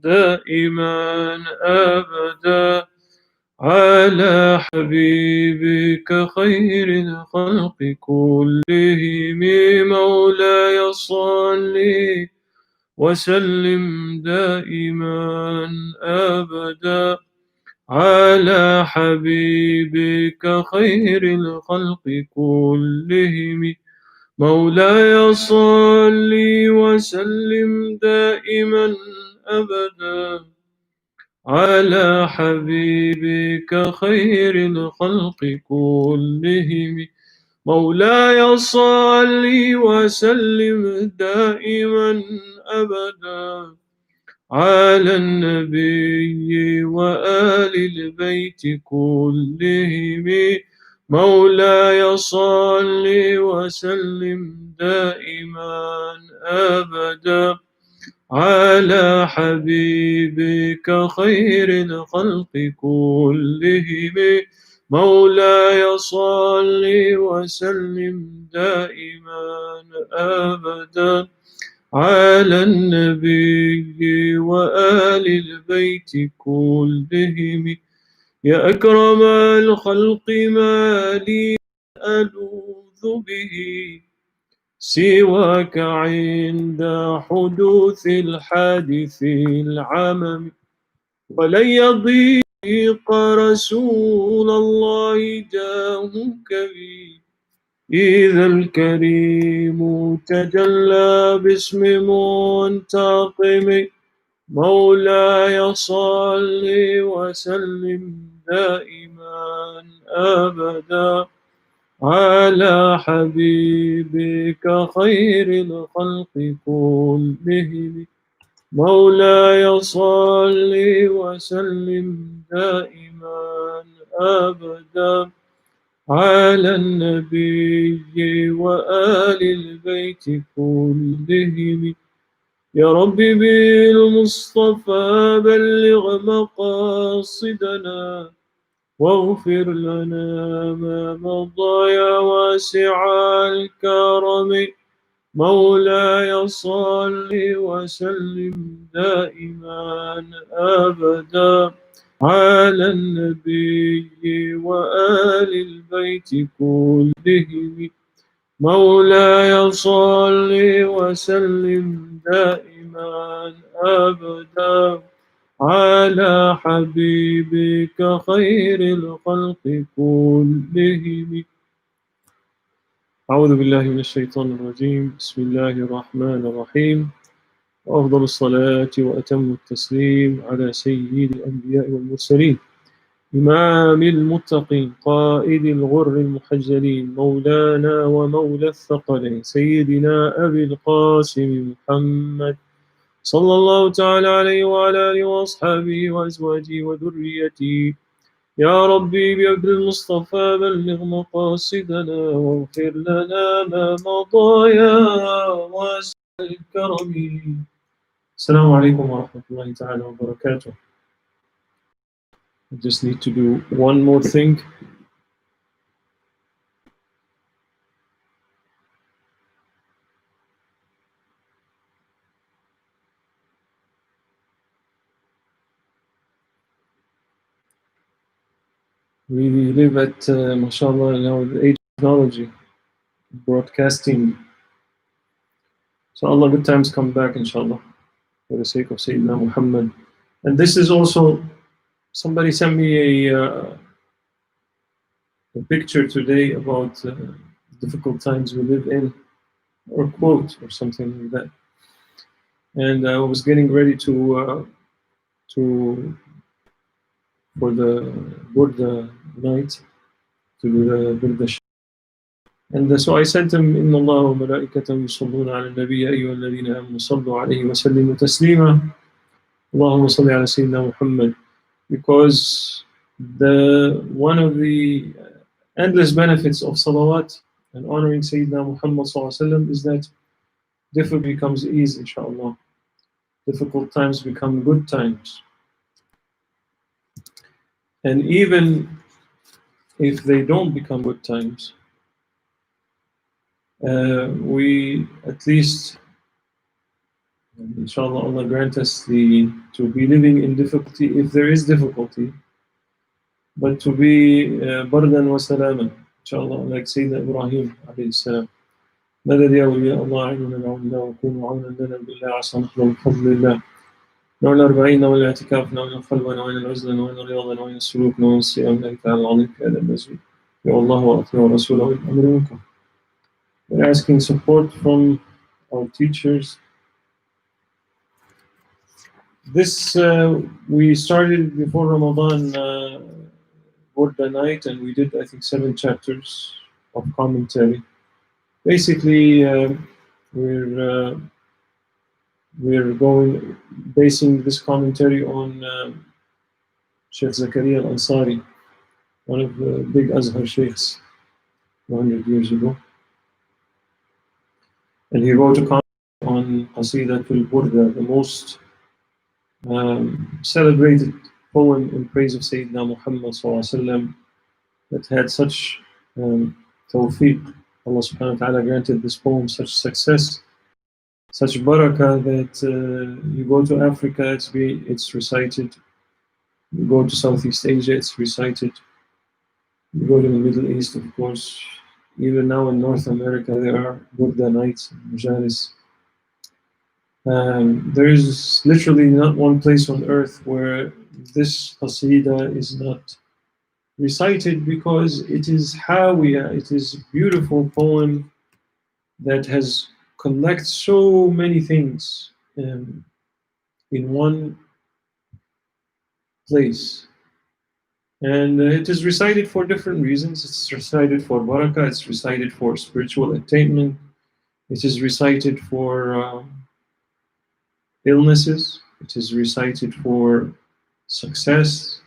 دائما أبدا على حبيبك خير الخلق كلهم مولاي صل وسلم دائما أبدا على حبيبك خير الخلق كلهم مولاي صل وسلم دائما أبدا على حبيبك خير الخلق كلهم مولاي صل وسلم دائما أبدا على النبي وآل البيت كلهم مولاي صل وسلم دائما أبدا على حبيبك خير الخلق كلهم مولاي صل وسلم دائما أبدا على النبي وآل البيت كلهم يا أكرم الخلق ما لي ألوذ به سواك عند حدوث الحادث العمم ولن يضيق رسول الله جاهك بي إذا الكريم تجلى باسم منتقم مولاي صل وسلم دائما أبدا على حبيبك خير الخلق كلهم مولاي صل وسلم دائما أبدا على النبي وآل البيت كلهم يا رب بالمصطفى بلغ مقاصدنا واغفر لنا ما مضى يا واسع الكرم مولاي صل وسلم دائما أبدا على النبي وآل البيت كلهم مولاي صل وسلم دائما أبدا على حبيبك خير الخلق كلهم أعوذ بالله من الشيطان الرجيم بسم الله الرحمن الرحيم وأفضل الصلاة وأتم التسليم على سيد الأنبياء والمرسلين إمام المتقين قائد الغر المحجلين مولانا ومولى الثقلين سيدنا أبي القاسم محمد صلى الله تعالى عليه وعلى آله وأصحابه وأزواجه وذريته يا ربي بعبد المصطفى بلغ مقاصدنا واغفر لنا ما مضى يا واسع الكرم السلام عليكم ورحمة الله تعالى وبركاته. I just need to do one more thing. We live at, mashallah, now the age of technology, broadcasting. So Allah, good times come back, inshallah, for the sake of Sayyidna Muhammad. And this is also, somebody sent me a picture today about difficult times we live in, or quote, or something like that. And I was getting ready for the Burdah night, to do the Burdah. And so I sent him, إن الله وملائكته يصلون على النبي أيها الذين آمنوا صلوا عليه وسلموا تسليما اللهم صل على سيدنا محمد, because one of the endless benefits of salawat and honoring Sayyidina Muhammad is that difficult becomes ease, inshallah. Difficult times become good times. And even if they don't become good times, we at least And inshallah, Allah grant us to be living in difficulty if there is difficulty, but to be bardan wa salaman, inshallah, like Sayyidina Ibrahim alayhi salam. مدد يا أولياء الله عيننا العلا وكونوا عونا لنا بالله عسى نطلب بفضل الله. نوع الأربعين، نوع الاعتكاف، نوع الخلوة، نوع العزلة، نوع الرياضة، نوع السلوك، نوع الصيام، الله تعالى العظيم في هذا المسجد. يا الله وأطيعوا رسوله والأمر منكم. We're asking support from our teachers. This we started before Ramadan Burdah night, and we did, I think, 7 chapters of commentary. Basically, we're basing this commentary on Shaykh Zakraiya Ansari, one of the big Azhar Shaykhs 100 years ago. And he wrote a comment on Qasida Burdah, the most celebrated poem in praise of Sayyidna Muhammad ﷺ, that had such tawfiq. Allah subhanahu wa ta'ala granted this poem such success, such barakah, that you go to Africa, it's recited. You go to Southeast Asia, it's recited. You go to the Middle East, of course. Even now in North America, there are Burdah nights, majalis. There is literally not one place on earth where this qasida is not recited, because it is hawiya, it is a beautiful poem that has collects so many things in one place. And it is recited for different reasons. It's recited for barakah, it's recited for spiritual attainment, it is recited for illnesses, it is recited for success.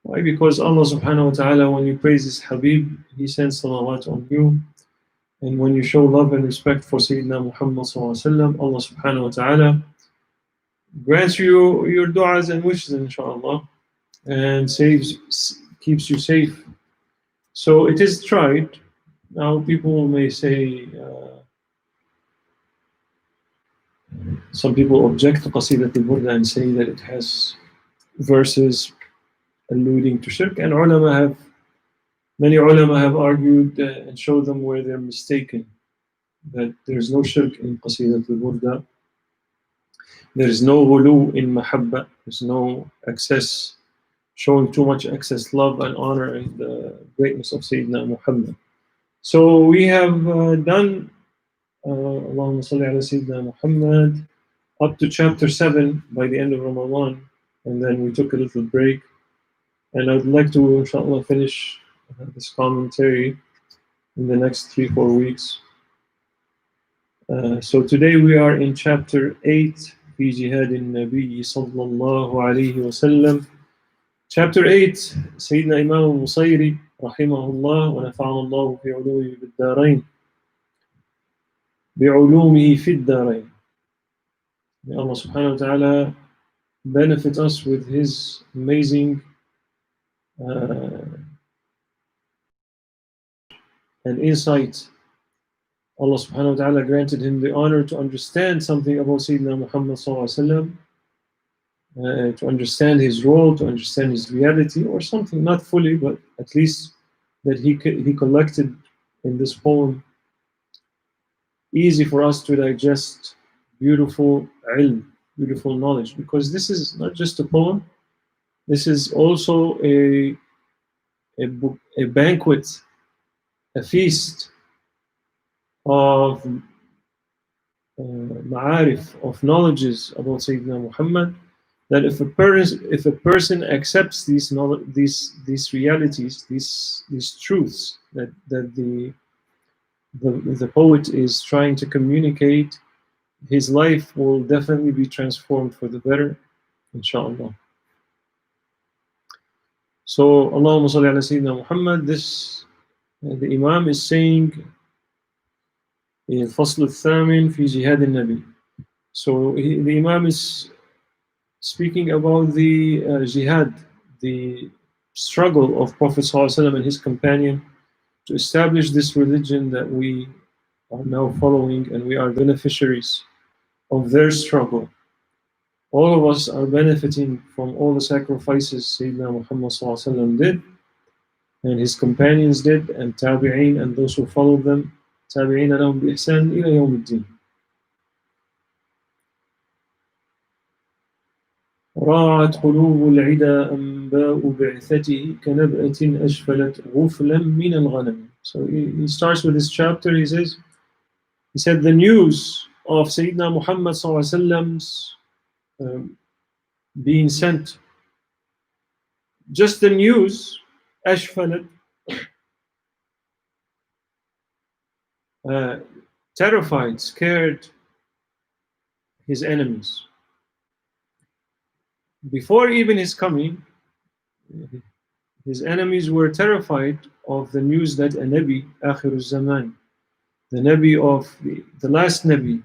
Why? Because Allah subhanahu wa ta'ala, when you praise His Habib, He sends salawat on you. And when you show love and respect for Sayyidina Muhammad sallallahu alaihi wasallam, Allah subhanahu wa ta'ala grants you your du'as and wishes, inshallah, and keeps you safe. So it is tried. Now people may say, some people object to Qasida Burdah and say that it has verses alluding to shirk, and many ulama have argued and showed them where they're mistaken, that there's no shirk in Qasida Burdah. There is no ghulu in mahabba, there's no excess, showing too much excess love and honor and the greatness of Sayyidina Muhammad. So we have done Allahumma salli ala Sayyidina Muhammad up to chapter 7 by the end of Ramadan, and then we took a little break. And I'd like to, inshallah, finish this commentary in the next 3-4 weeks. So today we are in chapter 8, في جهاد النبي صلى الله عليه وسلم. Chapter 8, Sayyidina Imam Busairi, rahimahullah, ونفعنا الله في علومه بالدارين. بعلومه في الدارين. May Allah subhanahu wa ta'ala benefit us with His amazing and insight. Allah subhanahu wa ta'ala granted him the honor to understand something about Sayyidina Muhammad sallallahu alaihi wasallam, to understand his role, to understand his reality, or something, not fully, but at least that he collected in this poem, easy for us to digest, beautiful ilm, beautiful knowledge, because this is not just a poem, this is also a banquet, a feast of ma'arif, of knowledges about Sayyidina Muhammad, that if a person accepts these realities, these truths that the poet is trying to communicate, his life will definitely be transformed for the better, inshallah. So, Allahumma salli ala Sayyidina Muhammad. The Imam is saying, الفصل الثامن في جهاد النبي. So the Imam is speaking about the jihad, the struggle of Prophet ﷺ and his companion to establish this religion that we are now following, and we are beneficiaries of their struggle. All of us are benefiting from all the sacrifices Sayyidina Muhammad ﷺ did, and his companions did, and tabi'een, and those who followed them, tabi'een lahum bi ihsan ila yawm al-din. راعت قلوب العدا أنباء بعثته كنبأة أشفلت غفلا من الغنم. So he starts with this chapter. He said the news of Sayyidina Muhammad ﷺ's being sent, just the news, أشفلت, terrified, scared his enemies. Before even his coming, his enemies were terrified of the news that a Nabi, Akhir zaman, the Nabi of the last Nabi,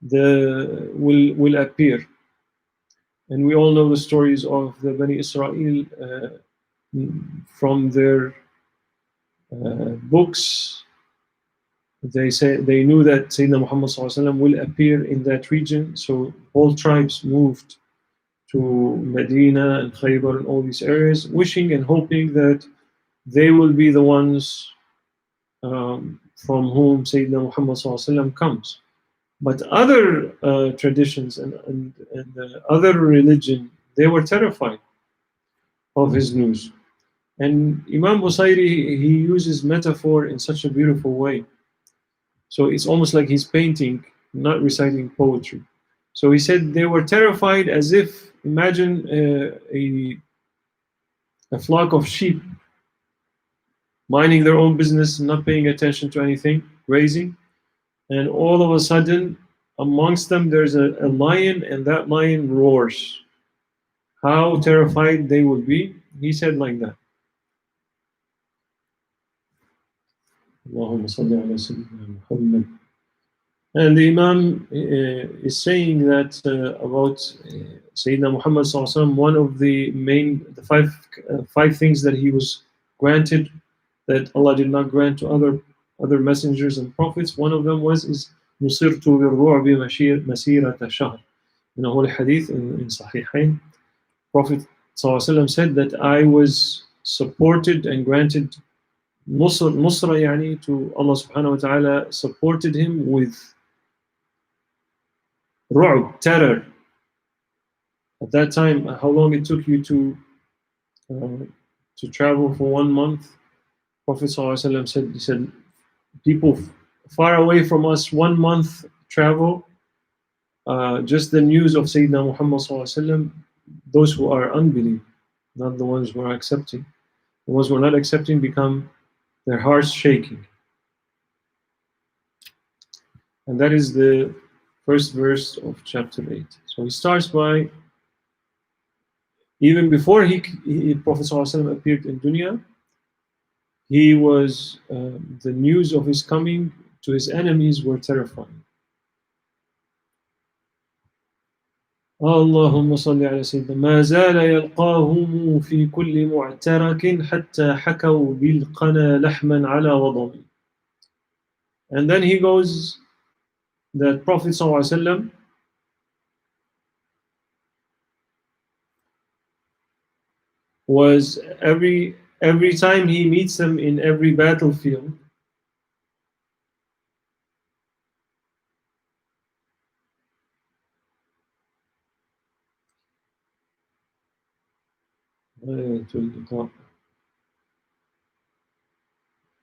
will appear. And we all know the stories of the Bani Israel from their books. They knew that Sayyidina Muhammad ﷺ will appear in that region, so all tribes moved to Medina and Khaybar and all these areas, wishing and hoping that they will be the ones from whom Sayyidina Muhammad ﷺ comes. But other traditions and other religion, they were terrified of his news. And Imam Busairi, he uses metaphor in such a beautiful way. So it's almost like he's painting, not reciting poetry. So he said they were terrified as if, imagine a flock of sheep minding their own business, not paying attention to anything, grazing, and all of a sudden, amongst them there's a lion, and that lion roars. How terrified they will be. He said like that. Allahumma salli ala Sayyidina Muhammad. And the Imam is saying that about Sayyidina Muhammad ﷺ, one of the five things that he was granted that Allah did not grant to other messengers and prophets. One of them was نصرت بالرعب مسيرة شهر. In a holy hadith in Sahihain, Prophet ﷺ said that I was supported and granted nusra yani, to Allah subhanahu wa ta'ala supported him with ru'b, terror. At that time, how long it took you to travel for 1 month? Prophet ﷺ said, he said, people far away from us, 1 month travel, just the news of Sayyidina Muhammad ﷺ, those who are unbelieving, not the ones who are accepting. The ones who are not accepting become their hearts shaking. And that is the first verse of chapter 8. So he starts by, even before Prophet ﷺ appeared in dunya, he was, the news of his coming to his enemies were terrifying. اللهم صل على سيدنا ما زال يلقاهم في كل معترك حتى حكوا بالقنا لحما على وضم. And then he goes that Prophet ﷺ was every time he meets them in every battlefield,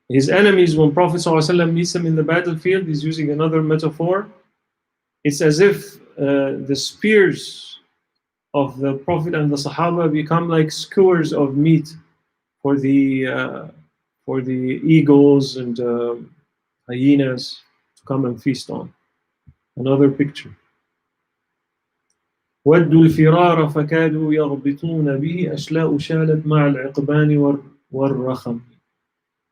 his enemies, when Prophet ﷺ meets them in the battlefield, he's using another metaphor. It's as if the spears of the Prophet and the Sahaba become like skewers of meat for the eagles and hyenas to come and feast on. Another picture. ودوا الفرار فكادوا يغبطون به أشلاء شالت مع العقبان والرخم.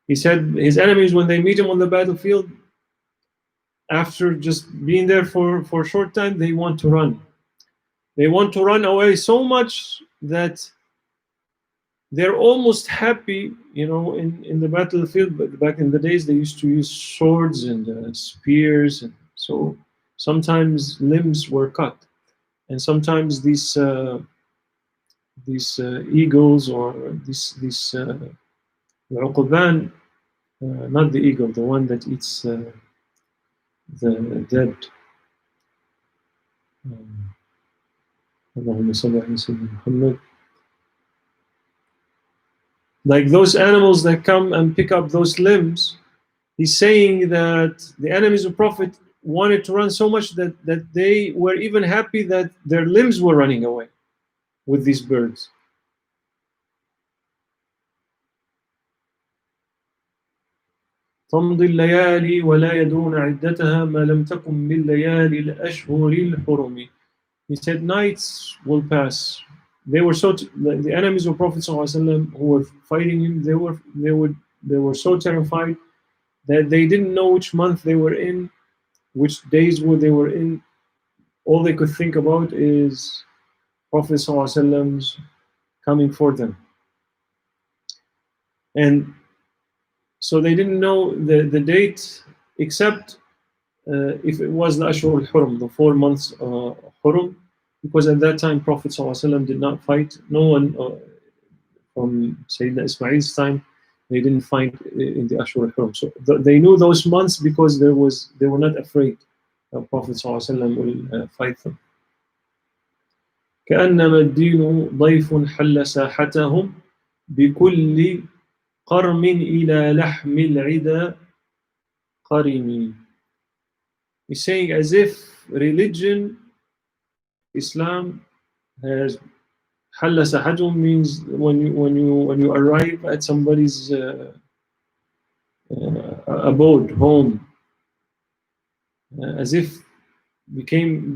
He said his enemies, when they meet him on the battlefield, after just being there for a short time, they want to run. They want to run away so much that they're almost happy, in the battlefield. But back in the days, they used to use swords and spears, and so sometimes limbs were cut, and sometimes these eagles or these العقبان, not the eagle, the one that eats the dead. اللهم صل على سيدنا محمد. Like those animals that come and pick up those limbs, he's saying that the enemies of Prophet wanted to run so much that they were even happy that their limbs were running away with these birds. تمضي الليالي ولا يدون عدتها ما لم تكن من ليالي الأشهر الحرم. He said nights will pass. They were the enemies of Prophet ﷺ who were fighting him, they were so terrified that they didn't know which month they were in, which days they were in. All they could think about is Prophet ﷺ's coming for them. And so they didn't know the date, except if it was the Ashur al-Hurum, the 4 months Hurum, because at that time Prophet ﷺ did not fight. No one from Sayyidina Ismail's time, they didn't fight in the Ashur al-Hurum. So they knew those months because they were not afraid that Prophet ﷺ will fight them. كأنما الدين ضيف حل ساحتهم بكل قرم إلى لحم العدا قرمي. He's saying as if religion, Islam, has حل ساحتهم means when you arrive at somebody's abode, home, as if became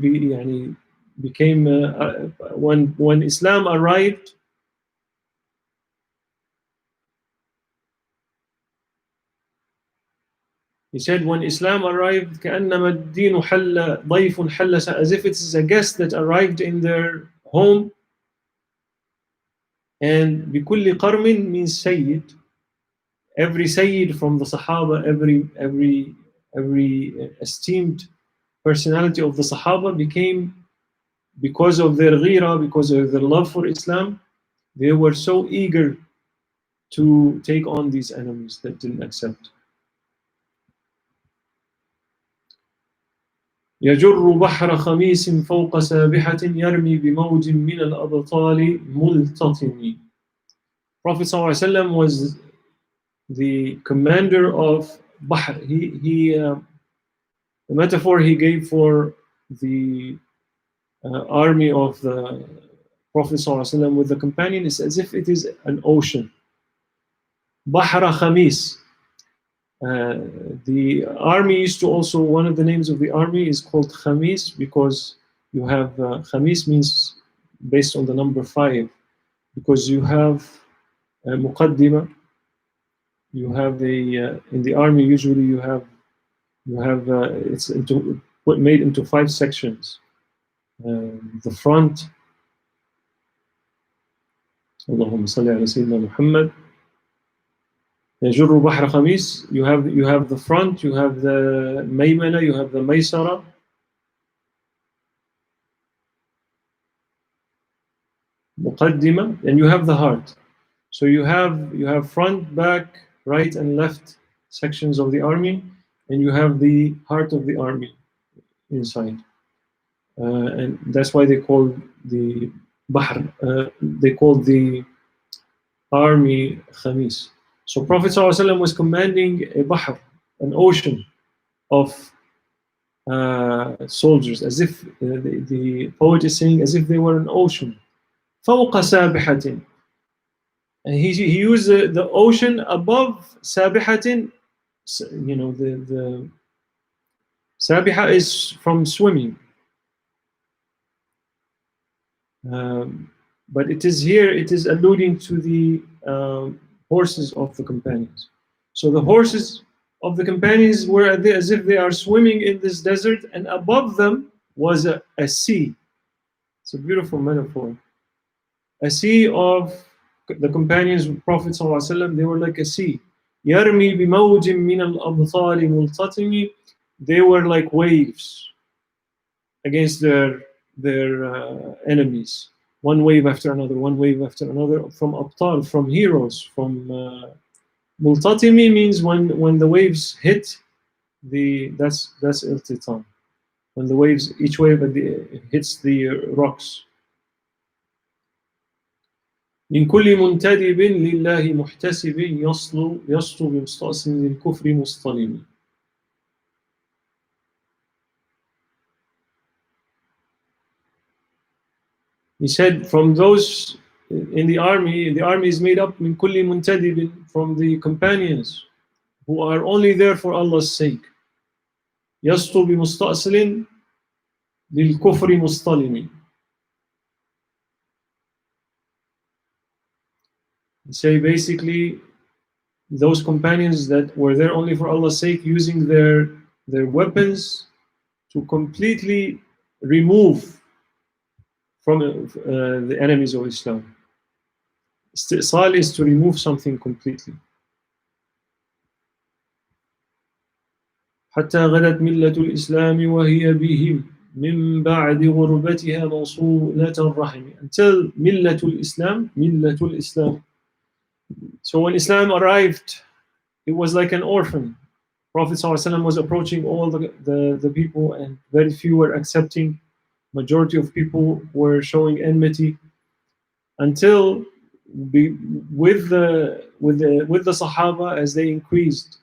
when Islam arrived. He said, when Islam arrived, كأنما الدين حل ضيف حل, as if it is a guest that arrived in their home. And بكل قرم means Sayyid. Every Sayyid from the Sahaba, every esteemed personality of the Sahaba became, because of their ghira, because of their love for Islam, they were so eager to take on these enemies that didn't accept. يجر بحر خميس فوق سابحة يرمي بموج من الأبطال ملتطم. Prophet ﷺ was the commander of Bahr. The metaphor he gave for the army of the Prophet ﷺ with the companion is as if it is an ocean. Bahra Khamis. The army used to also, one of the names of the army is called Khamis, because you have, Khamis means based on the number 5, because you have Muqaddima, you have in the army usually you have it's made into 5 sections. The front, Allahumma salli ala Sayyidina Muhammad. يجر بحر خميس, you have the front, you have the maymana, you have the maysara, muqaddima, and you have the heart. So you have front, back, right and left sections of the army, and you have the heart of the army inside. And that's why they call the bahr, they call the army khamis. So Prophet ﷺ was commanding a bahr, an ocean of soldiers, as if the poet is saying, as if they were an ocean. فوق سابحة. And he used the ocean above sabihatin. You know, the sabiha is from swimming. But it is alluding to the horses of the companions. So the horses of the companions were as if they are swimming in this desert, and above them was a sea. It's a beautiful metaphor. A sea of the companions of Prophet ﷺ, they were like a sea. يَرْمِي بِمَوْجٍ مِّنَ الْأَبْطَالِ مُلْتَطِمِ. They were like waves against their enemies. One wave after another, one wave after another, from abtal, from heroes, from multatimi means when the waves hit that's iltitam. When the waves, each wave hits the rocks. من كل منتدب لله محتسب يسطو بمستأصل للكفر مصطلم. He said, from those in the army is made up من كل منتدب, from the companions who are only there for Allah's sake. يسطو بمستأصل للكفر مصطلم. He say basically those companions that were there only for Allah's sake, using their weapons to completely remove from the enemies of Islam. Isti'sal is to remove something completely. حتى غدت ملة الإسلام وهي بهم من بعد غربتها موصولة الرحم. Until ملة الإسلام. So when Islam arrived, it was like an orphan. Prophet ﷺ was approaching all the people, and very few were accepting. Majority of people were showing enmity, until with the Sahaba, as they increased.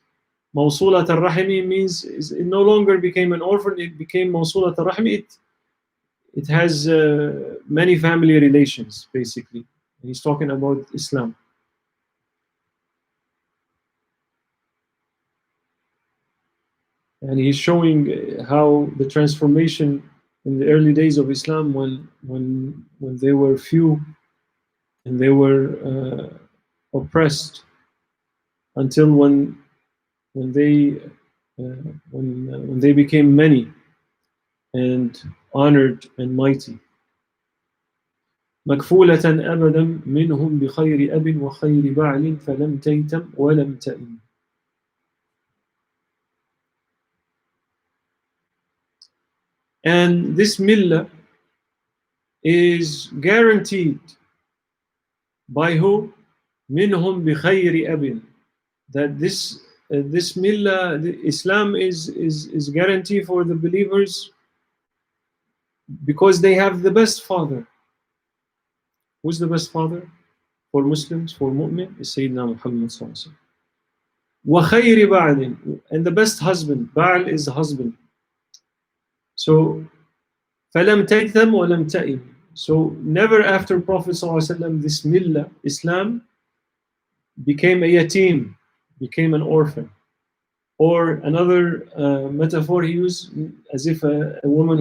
Mawsulat al-Rahimi means it no longer became an orphan, it became Mawsulat al-Rahimi. It has many family relations, basically. He's talking about Islam. And he's showing how the transformation in the early days of Islam, when they were few and they were oppressed, until when they became many and honored and mighty. مكفولة أبدا منهم بخير أب وخير بعل فلم تيتم ولم تئم. And this millah is guaranteed by who? منهم بخير أب. That this millah, Islam is guaranteed for the believers because they have the best father. Who's the best father for Muslims, for mu'min? Is Sayyidna Muhammad sallallahu alaihi wasallam. وَخَيْرِ بَعْلٍ, and the best husband. Ba'al is the husband. So فَلَمْ تَيْتَمْ وَلَمْ تَئِمْ. So never after Prophet sallallahu alaihi wasallam, this millah, Islam, became a yatim, became an orphan. Or another metaphor he used, as if a woman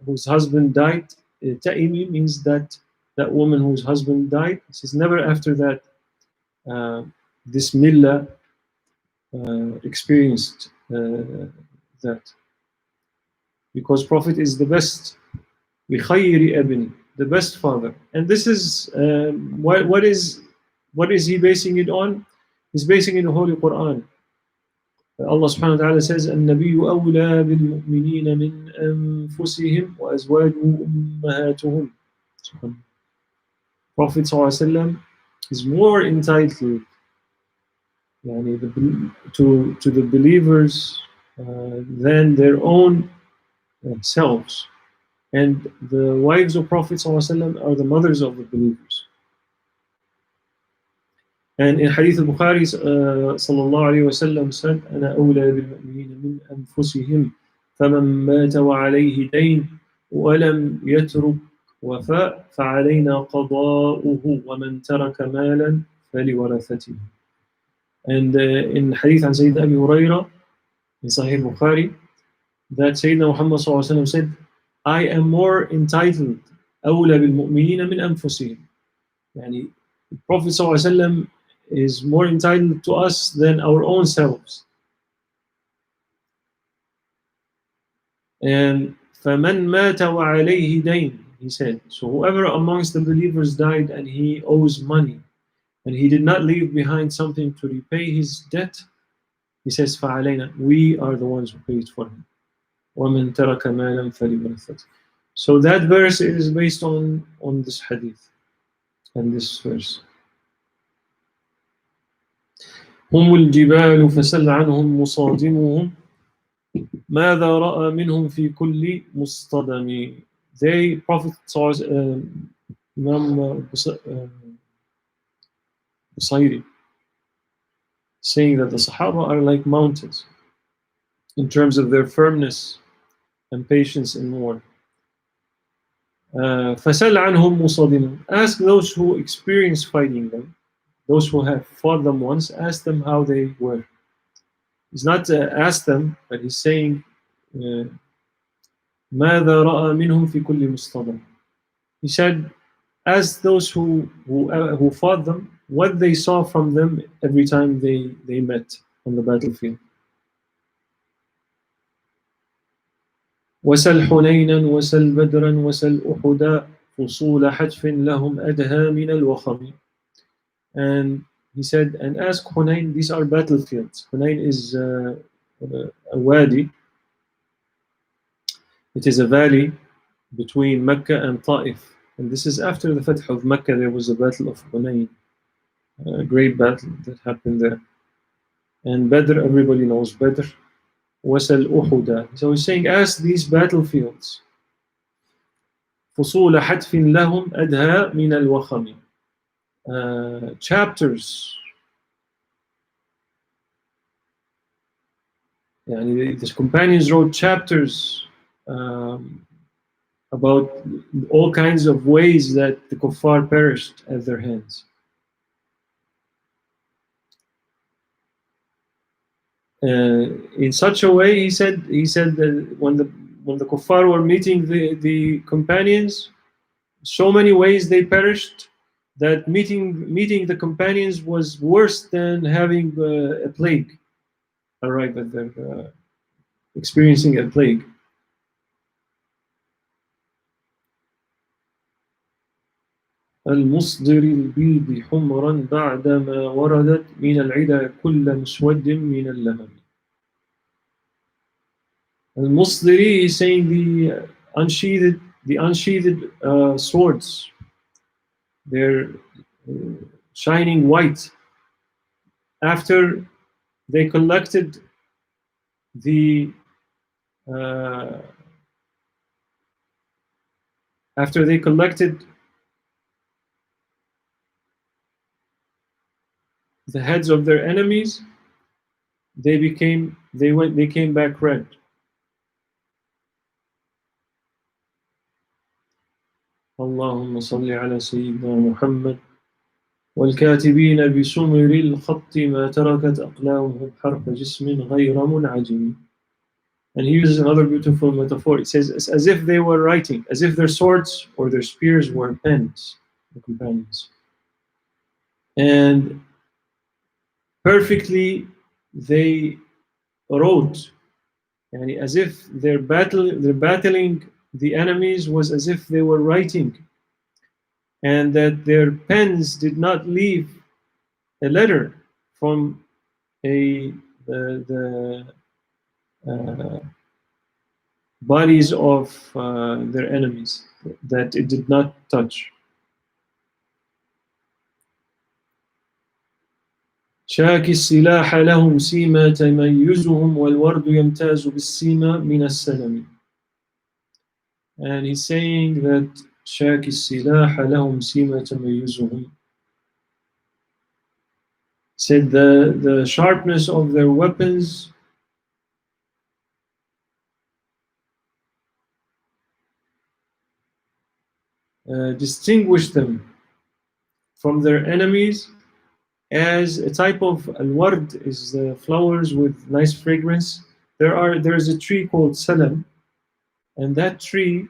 whose husband died. Ta'imi means that woman whose husband died. It says never after that this millah experienced that. Because Prophet is the best, بِخَيْرِ أَبٍ, the best father. And this is, what is he basing it on? He's basing it on the Holy Quran. Allah subhanahu wa ta'ala says, النبي أولى بالمؤمنين من أنفسهم وأزواجه أمهاتهم. Prophet ﷺ is more entitled to the believers than their own selves. And the wives of Prophet ﷺ are the mothers of the believers. And in Hadith al-Bukhari, sallallahu alayhi wa sallam said, أَنَا أَوْلَى بِالْمُؤْمِنِينَ مِنْ أَنفُسِهِمْ فَمَنْ مَاتَ وَعَلَيْهِ دَيْنٌ وَلَمْ يَتْرُكْ وَفَاء فَعَلَيْنَا قَضَاؤُهُ وَمَنْ تَرَكَ مَالًا فَلِوَرَثَتِهِ. And in Hadith an Sayyidina Abi Hurairah, in Sahih Bukhari, that Sayyidina Muhammad sallallahu alayhi wa sallam said, I am more entitled, أَوْلَى بِالْمُؤْمِنِينَ مِنْ أَنفُسِهِمْ. Yani, the Prophet sallallahu alayhi wa sallam is more entitled to us than our own selves. And فَمَنْ مَاتَ وَعَلَيْهِ دَيْنٌ, he said, so whoever amongst the believers died and he owes money, and he did not leave behind something to repay his debt, he says, فَعَلَيْنَا, we are the ones who paid for him. وَمَنْ تَرَكَ مَالًا فَلِوَرِثَتِهِ. So that verse is based on this hadith and this verse. هم الجبال فسل عنهم مصادمهم ماذا رأى منهم في كل مصطدم. They, Prophet Imam Busairi, saying that the Sahaba are like mountains in terms of their firmness and patience in war. فَسَلْ عَنْهُمْ مُصَادِمٌ. Ask those who experience fighting them, those who have fought them once, ask them how they were. He's not ask them, but he's saying ماذا رأى منهم في كل مصطدم. He said, ask those who fought them what they saw from them every time they met on the battlefield. وسل حنينا وسل بدرا وسل أحدا فصول حتف لهم أدهى من الوخم. And he said, and ask Hunayn, these are battlefields. Hunayn is a wadi. It is a valley between Mecca and Ta'if. And this is after the Fath of Mecca. There was a battle of Hunayn, a great battle that happened there. And Badr, everybody knows Badr. وسل أحدا. So he's saying, ask these battlefields. فصول حتف لهم أدهى من الوخم. Chapters. يعني the companions wrote chapters about all kinds of ways that the kuffar perished at their hands. In such a way, he said that when the kuffar were meeting the companions, so many ways they perished that meeting the companions was worse than having a plague arrive at their experiencing a plague. المصدر البيض حمرا بعدما وردت من العدا كل مسود من اللهم. Al-Musdiri is saying the unsheathed swords. They're shining white after they collected the heads of their enemies. They came back red. اللهم صل على سيدنا محمد والكاتبين بسمر الخط ما تركت أقلامهم حرف جسم غير منعجم. And he uses another beautiful metaphor. It says, it's as if they were writing, as if their swords or their spears were pens, the companions. And perfectly they wrote, and as if their battling the enemies was as if they were writing, and that their pens did not leave a letter from the bodies of their enemies, that it did not touch. شاك السلاح لهم سيما تميزهم والورد يمتاز بالسيما من السلم. And he's saying that شاك السلاح لهم سيما تميزهم, said the sharpness of their weapons distinguished them from their enemies as a type of al-ward is the flowers with nice fragrance. There's a tree called salam, and that tree,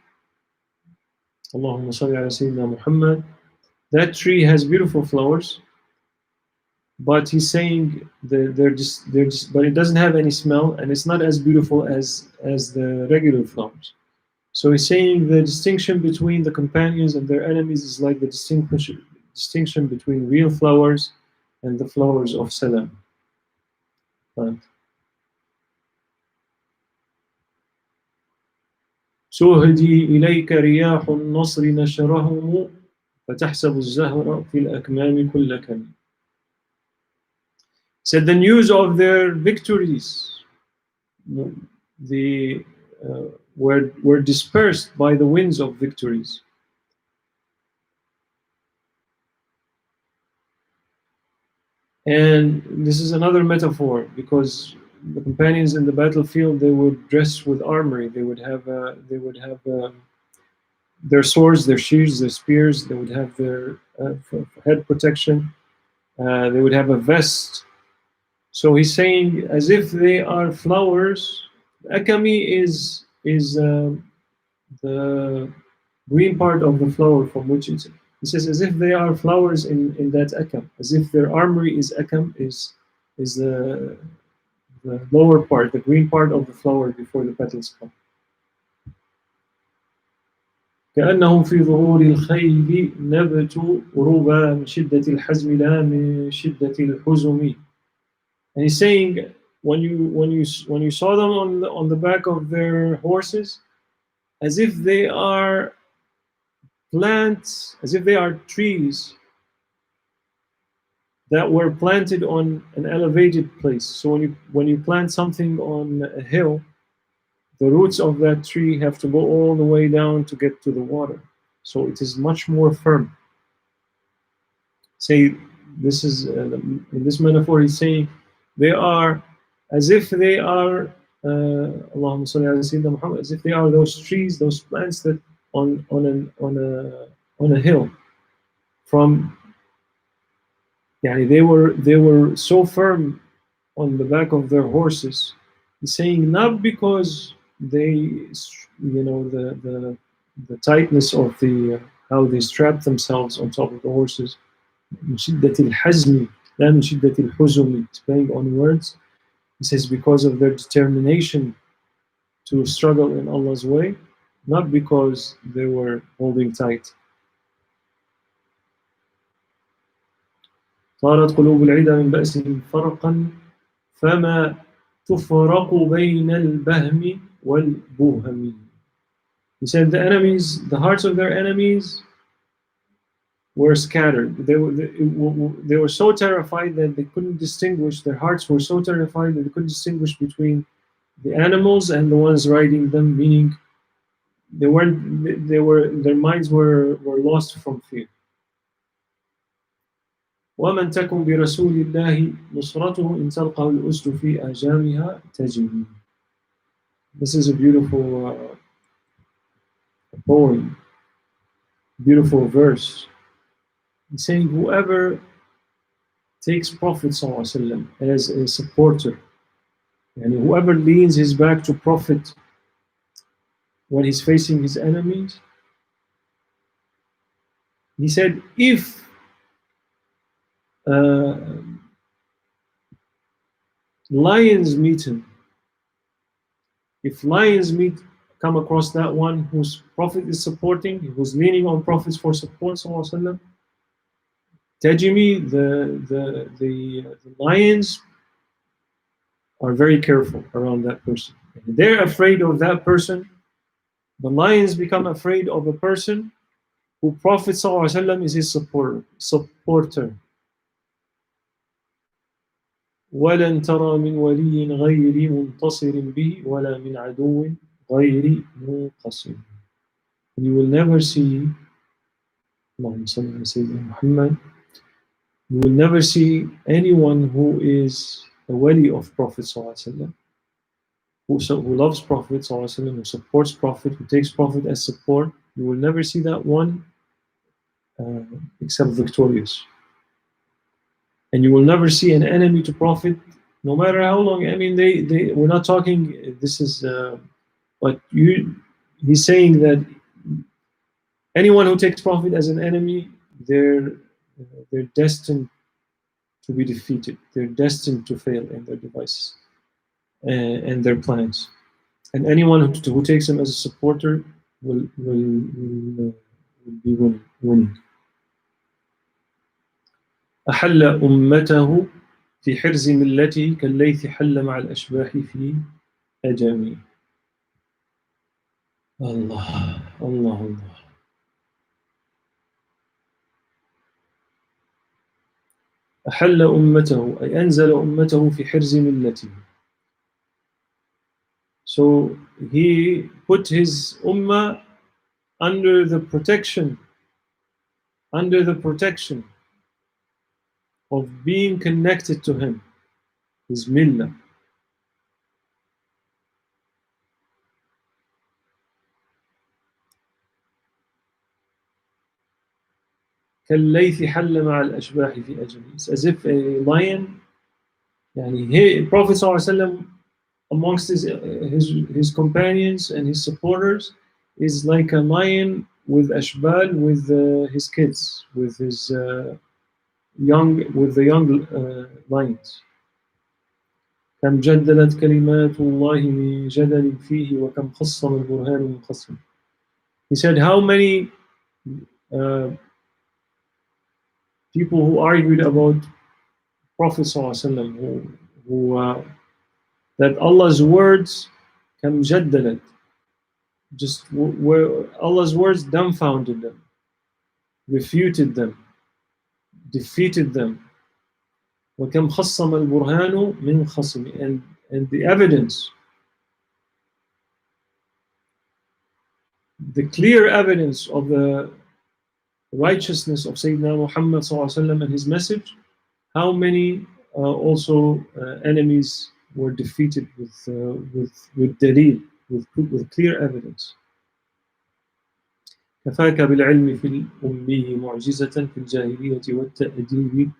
Allahumma salli ala Sayyidina Muhammad, that tree has beautiful flowers, but he's saying they're just but it doesn't have any smell, and it's not as beautiful as the regular flowers. So he's saying the distinction between the companions and their enemies is like the distinction between real flowers and the flowers of salam. Right. تهدي إليك رياح النصر نشرهم فتحسب الزهر في الأكمام كل كم. Said the news of their victories, the were dispersed by the winds of victories. And this is another metaphor, because the companions in the battlefield, they would dress with armory. They would have their swords, their shields, their spears. They would have their head protection. They would have a vest. So he's saying, as if they are flowers. Akami is the green part of the flower from which it's. He says, as if they are flowers in that akam, as if their armory is akam, is the lower part, the green part of the flower before the petals come. كأنهم في ظهور الخيل نبت ربا من شدة الحزم لا من شدة الحزم. And he's saying, when you saw them on the back of their horses, as if they are plants, as if they are trees that were planted on an elevated place. So when you plant something on a hill, the roots of that tree have to go all the way down to get to the water. So it is much more firm. Say, this is in this metaphor, he's saying they are as if they are Allahumma salli ala Sayyidina Muhammad, as if they are those trees, those plants that on a hill. From they were so firm on the back of their horses. He's saying, not because they, the tightness of the how they strap themselves on top of the horses. من شدة الحزم لا من شدة الحزم. It's playing on words. He says, because of their determination to struggle in Allah's way, not because they were holding tight. صارت قلوب العدا من بأسهم فرقا فما تفرق بين البهم والبهم. He said the hearts of their enemies were scattered. They were so terrified that they couldn't distinguish. Their hearts were so terrified that they couldn't distinguish between the animals and the ones riding them. Meaning, their minds were lost from fear. ومن تكن برسول الله نصرته إن تلقه الأسد في آجامها تجري. This is a beautiful poem, beautiful verse. He's saying, whoever takes Prophet ﷺ as a supporter, and whoever leans his back to Prophet when he's facing his enemies, he said, if lions meet him, if lions come across that one whose Prophet is supporting, who's leaning on Prophets for support, ﷺ, Tajimi, the lions are very careful around that person. They're afraid of that person. The lions become afraid of a person who Prophet ﷺ is his supporter. وَلَنْ تَرَى مِنْ وَلِيٍّ غَيْرِ مُنْتَصِرٍ بِهِ وَلَا مِنْ عَدُوٍّ غَيْرِ مُنْقَصِرٍ. You will never see, Allahumma salli ala Sayyidina Muhammad, you will never see anyone who is a wali of Prophet ﷺ, who loves Prophet ﷺ, who supports Prophet, who takes Prophet as support. You will never see that one except victorious. And you will never see an enemy to Prophet, no matter how long. I mean, we're not talking, this is, but he's saying that anyone who takes Prophet as an enemy, they're destined to be defeated. They're destined to fail in their devices and their plans. And anyone who takes him as a supporter will be winning. أحل أمته في حرز ملته كالليث حل مع الأشباح في أجامي. Allah, Allah, Allah. أحل أمته أي أنزل أمته في حرز ملته. So he put his ummah under the protection of being connected to him, his millah. كالليث حل مع الأشباح في أجله. It's as if a lion, يعني Prophet ﷺ amongst his companions and his supporters is like a lion with ashbal, with his kids, with his the young lions. كم جدلت كلمات الله من جدل فيه وكم خصم البرهان من خصم. He said, how many uh, people who argued about Prophet ﷺ, who that Allah's words كم جدلت, just where Allah's words dumbfounded them, refuted them, defeated them. وكم خصم البرهان من خصم, and the evidence, the clear evidence of the righteousness of Sayyidina Muhammad ﷺ and his message, how many also enemies were defeated with dalil, with clear evidence. كفاك بالعلم في الأمي معجزة في الجاهلية والتأديب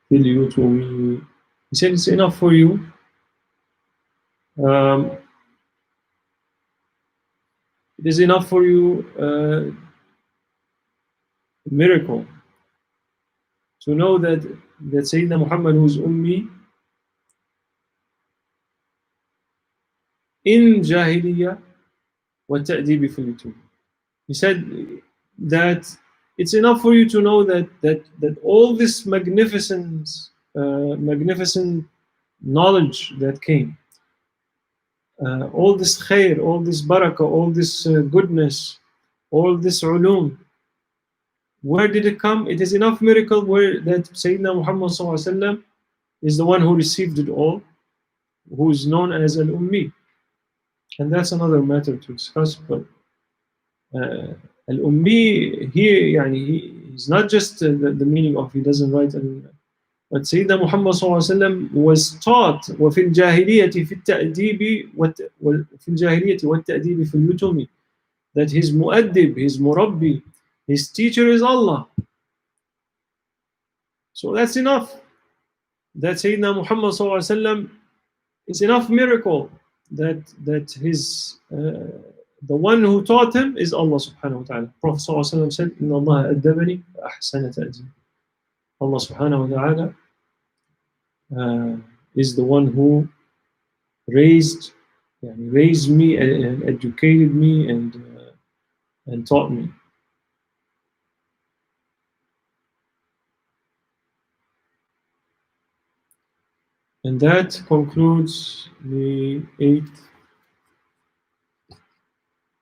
في اليتوم. He said it's enough for you it is enough for you miracle to know that Sayyidina Muhammad, who is Ummi, in Jahiliyyah وَالتَّأْدِيبِ فِي الْيُتُوبِ. He said that it's enough for you to know that all this magnificent knowledge that came, all this khair, all this barakah, all this goodness, all this ulum, where did it come? It is enough miracle where that Sayyidina Muhammad ﷺ is the one who received it all, who is known as al-Ummi. And that's another matter to discuss, but al-Ummi here, he's not just the meaning of he doesn't write, but Sayyidina Muhammad ﷺ was taught وفي الجاهلية في التأديب وفي الجاهلية والتأديب في اليتم, that his mu'addib, his murabbi, his teacher is Allah. So that's enough. That Sayyidina Muhammad ﷺ is enough miracle that his the one who taught him is Allah subhanahu wa ta'ala. Prophet ﷺ said, إِنَّ اللَّهَ أَدَّبَنِي فَأَحْسَنَ تَأْدِيبِ. Allah subhanahu wa ta'ala is the one who raised me and educated me and taught me. And that concludes the 8th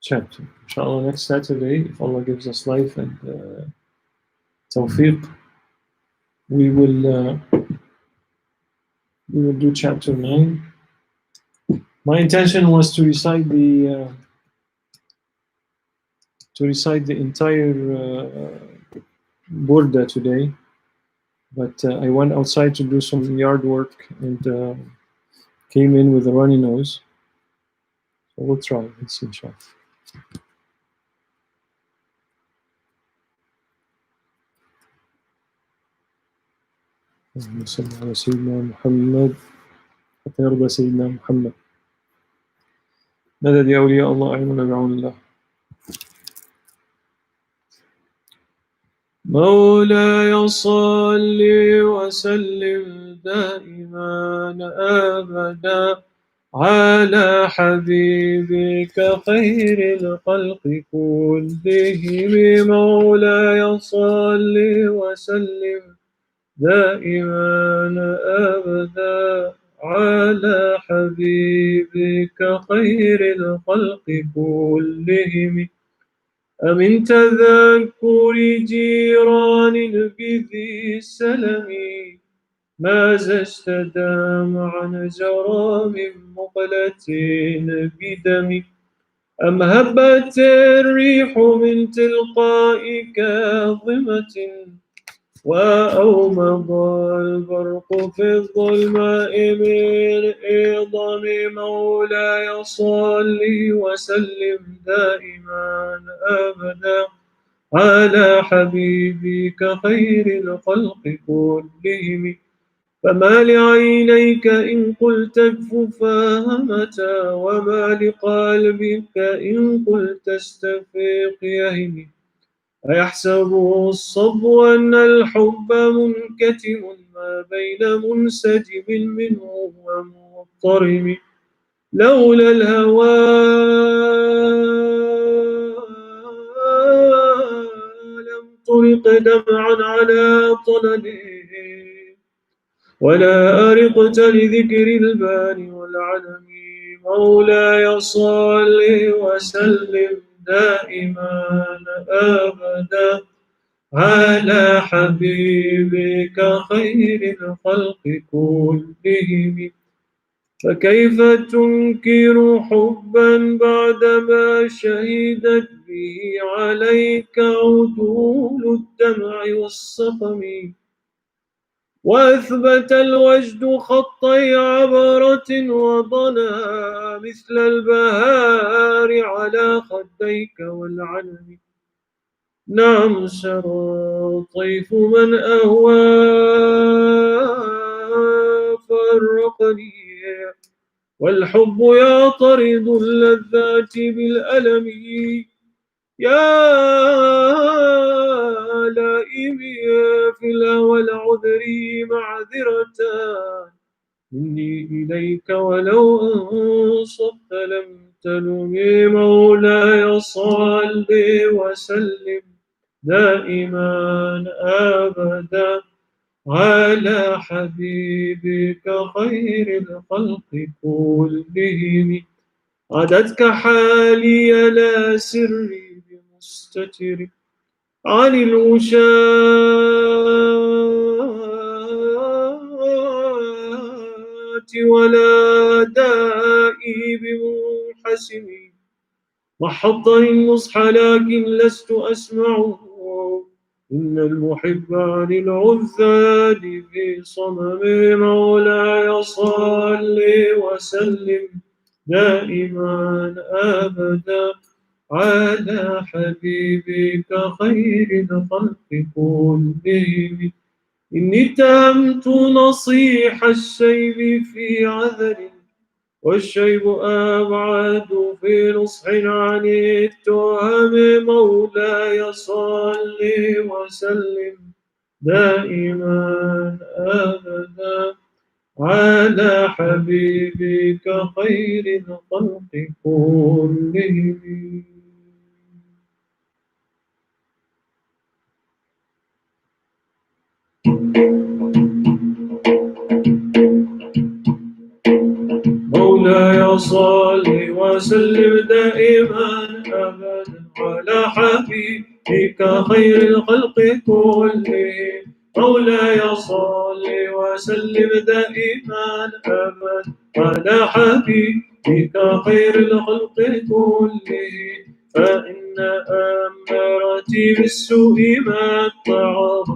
chapter. Inshallah, next Saturday, if Allah gives us life and tawfiq, we will do chapter 9. My intention was to recite the entire Burdah today, but I went outside to do some yard work and came in with a runny nose. So we'll try. Let's see, inshallah. اللهم صل على سيدنا محمد حتى يرضى سيدنا محمد. مدد يا أولياء الله أعيننا بعون الله. مولاي صل وسلم دائما أبدا على حبيبك خير الخلق كلهم. مولاي صل وسلم دائما أبدا على حبيبك خير الخلق كلهم. أمن تذكر جيران بذي السلم ما زجت دمعا جرى من مقلة بدم. أم هبت الريح من تلقاء كاظمة وأومض البرق في الظلماء من إعظم. مولاي صل وسلم دائما أبدا على حبيبك خير الخلق كلهم. فما لعينيك إن قلت اكففا همتا وما لقلبك إن قلت استفيق يهمي. أيحسب الصبو أن الحب منكتم ما بين منسجم منه ومضطرم. لولا الهوى لم طرق دمعا على طلله ولا أرقت لذكر البان والعلم. مولاي صل وسلم دائما أبدا على حبيبك خير الخلق كلهم. فكيف تنكر حبا بعدما شهدت به عليك عدول الدمع والسقم وأثبت الوجد خطي عبرة وضنا مثل البهار على خديك والعلم. نعم سرى طيف من أهوى فرقني والحب يعترض اللذات بالألم. يا لائمي في الهوى العذر معذرتان مني إليك ولو أنصفت لم تلمي. مولاي صل وسلم دائما أبدا على حبيبك خير الخلق كلهم. عدتك حالي لا سري بمستتر عن الوشاة ولا دائي بمنحسم. محضني النصح لكن لست أسمعه إن المحب عن العذاب في صمم. مولاي صل وسلم دائما أبدا على حبيبك خير الخلق كلهم. إني اتهمت نصيح الشيب في عذر والشيب أبعد في نصح عن التهم. مولاي صل وسلم دائما أبدا على حبيبك خير الخلق كلهم. مولاي صل وسلم دائما أبدا على حبيبك خير الخلق كلهم. مولاي صل وسلم دائما أبدا على حبيبك خير الخلق كلهم. فإن أمارتي بالسوء ما اتعظ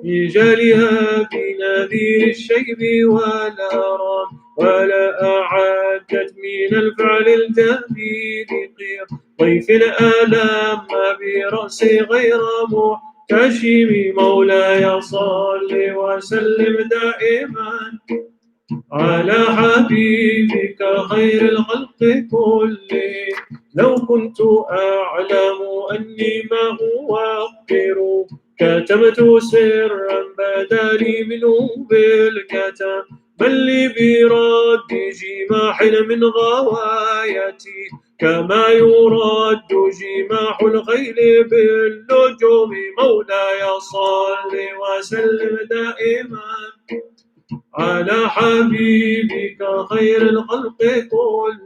بجالها بنذير الشيب والأرام ولا أعادت من الفعل الجميل قير ضيف الآلام برأسي غير محتشم. مولاي صل وسلم دائما على حبيبك خير الخلق كلهم. لو كنت أعلم أني ما أوقر كتمت سرا بدا لي منه بالكتم. بل لي برد جماح من غوايتي كما يرد جماح الخيل بالنجوم. مولاي صل وسلم دائما على حبيبك خير الخلق كلهم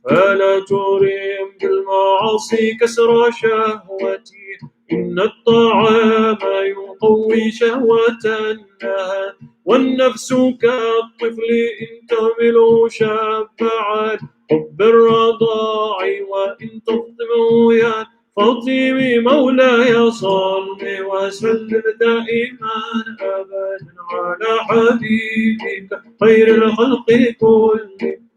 فلا ترم بالمعاصي كسر شهوتي إن الطعام يقوي شهوة النهار والنفس كالطفل إن تهمل شبعا حب الرضاع وإن تفطمه يا فاطمي مولاي صل وسلم دائما أبدا على حبيبك خير الخلق كلهم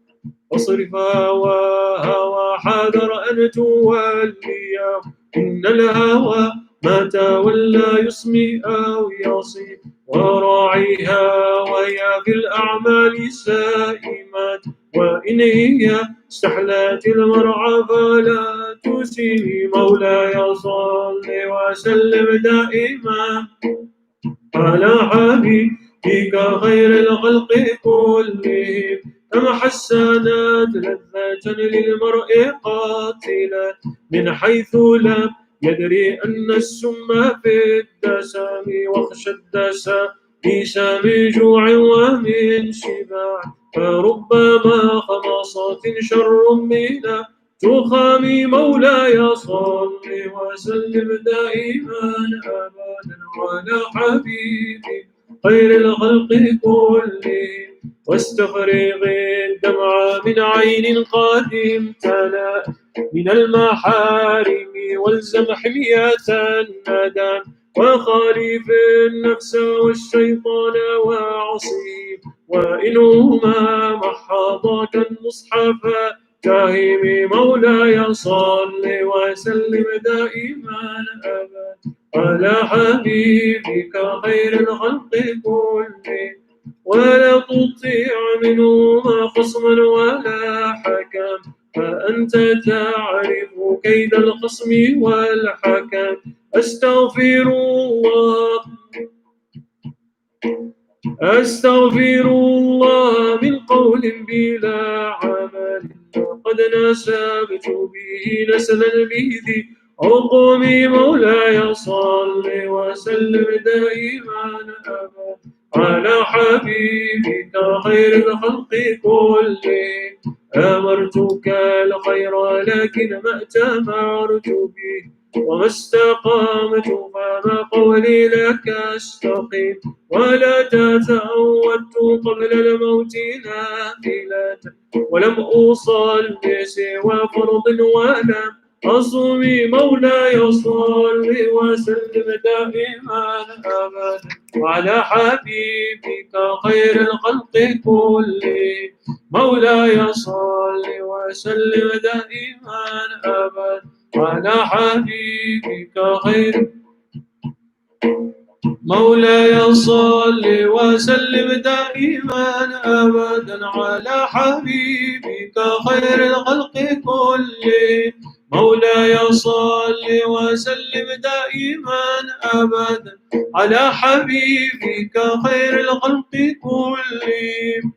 واصرف هواها وحذر أن توليه إن الهوى ما تولى يسمي أو يصيب وراعيها وهي في الأعمال سائمات وإن هي استحلت المرعى فلا تسيء مولاي صل وسلم دائما على حبيبك خير الخلق كلهم كما حسنت لذة للمرء قاتلة من حيث لم يدري أن السم في الدسم واخشى الدسم في سام جوع ومن شباع فربما خمصة شر من تخام مولاي صل وسلم دائما أبدا على حبيبك خير الخلق كلهم واستفرغ الدمع من عين قد امتلأ من المحارم والزم حمية الندم وخالف النفس والشيطان وعصيه وإنهما محضاك المصحف كاهم مولاي صل وسلم دائما أبدا على حبيبك خير الخلق كلهم ولا تطيع منهما خصما ولا حكم فأنت تعرف كيد الخصم والحكم أستغفر الله من قول بلا عمل وقد نسبت به نسلا بذي عقومي مولاي صل وسلم دائما أبدا على حبيبك خير الخلق كلهم أمرتك الخير لكن ما أتمرت به وما استقامت فما قولي لك استقيم ولا تزودت قبل الموت نافلة ولم أوصل بسوى فرض ولم أصومي مولاي صل وسلم دائما أبدا على حبيبك خير الخلق كلهم مولاي صل وسلم دائما أبدا على حبيبك خير مولاي صل وسلم دائما أبدا على حبيبك خير الخلق كلهم مولاي صل وسلم دائما أبدا على حبيبك خير الخلق كلهم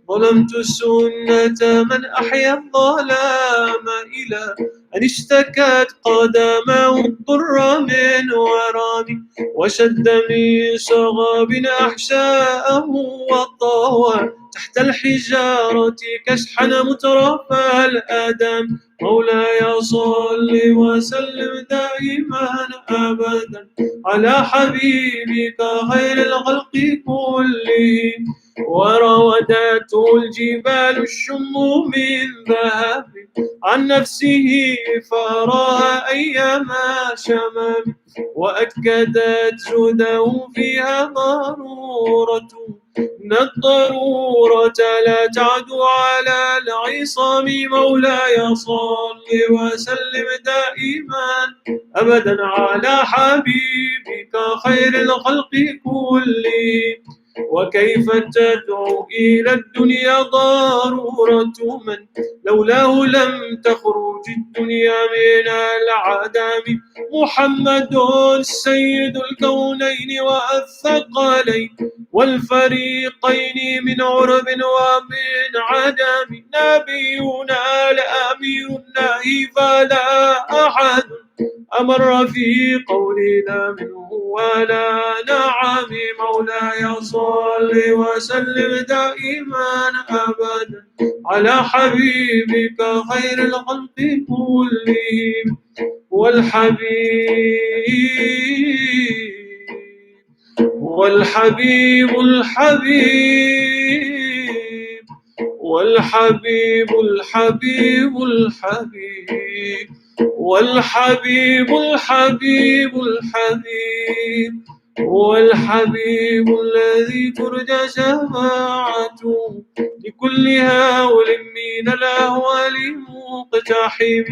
ظلمت السنة من أحيا الظلام إلى أن اشتكت قدمه الضر من ورامي وشد من صغاب أحشاءه وطوى تحت الحجارة كشحا مترف الأدم مولاي صل وسلم دائما أبدا على حبيبك خير الخلق كلهم وراودته الجبال الشم من ذهب عن نفسه فراها أيما شمم وأكدت جوده فيها ضرورة إن الضرورة لا تعدو على العصام مولاي صل وسلم دائما أبدا على حبيبك خير الخلق كلهم وكيف تدعو إلى الدنيا ضرورة من لولاه لم تخرج الدنيا من العدم محمد سيد الكونين والثقلين والفريقين من عرب ومن عدم نبينا الأمير النهي فلا أحد أمر في قولنا منه ولا نعم الإمام مولاي صل وسلم دائما أبدا على حبيبك خير الخلق كلهم والحبيب والحبيب الحبيب والحبيب الذي ترجى شفاعته لكل هول من الأهوال مقتحم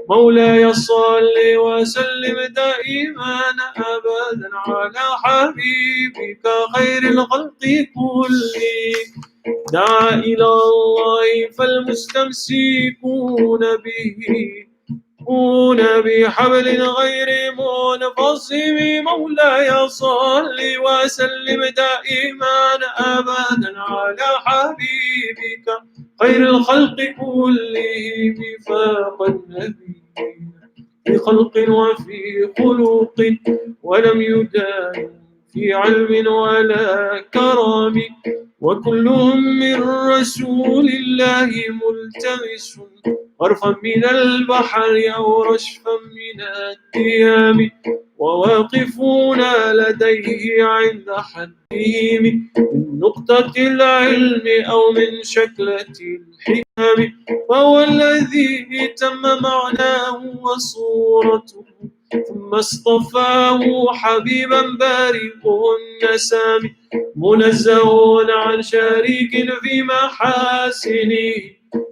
مولاي صل وسلم دائما أبدا على حبيبك خير الخلق كلهم دعا إلى الله فالمستمسكون به بحبل غير منفصم مولاي صل وسلم دائما أبدا على حبيبك خير الخلق كلهم فاق النبيين في خلق وفي خلق ولم يدان في علم ولا كرم وكلهم من رسول الله ملتمس غرفا من البحر أو رشفا من التيام وواقفون لديه عند حدهم من نقطة العلم أو من شكلة الحكم فهو الذي تم معناه وصورته ثم اصطفاه حبيبا بارئ النسام منزه عن شريك في محاسنه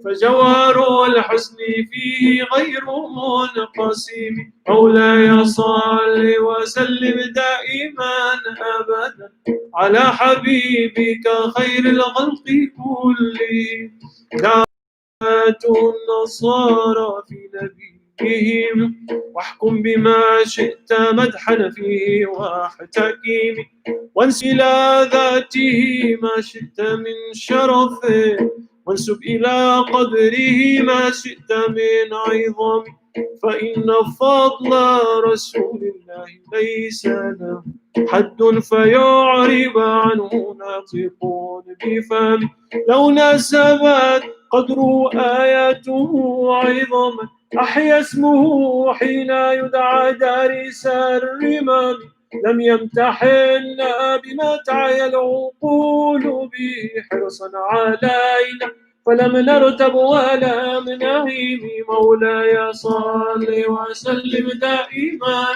فجوهر الحسن فيه غير منقسم مولاي صل وسلم دائما أبدا على حبيبك خير الخلق كلهم دعوات النصارى في نبيهم واحكم بما شئت مدحا فيه واحتكم وانس إلى ذاته ما شئت من شرف وانسب إلى قدره ما شئت من عظم فإن فضل رسول الله ليس له حد فيعرب عنه ناطق بفم لو نسبت قدر آياته عظما أحيا اسمه حين يدعى دارس الرمام لم يمتحنا بما تعي العقول به حرصا علينا فلم نرتب ولم نهيم مولاي صل وسلم دائما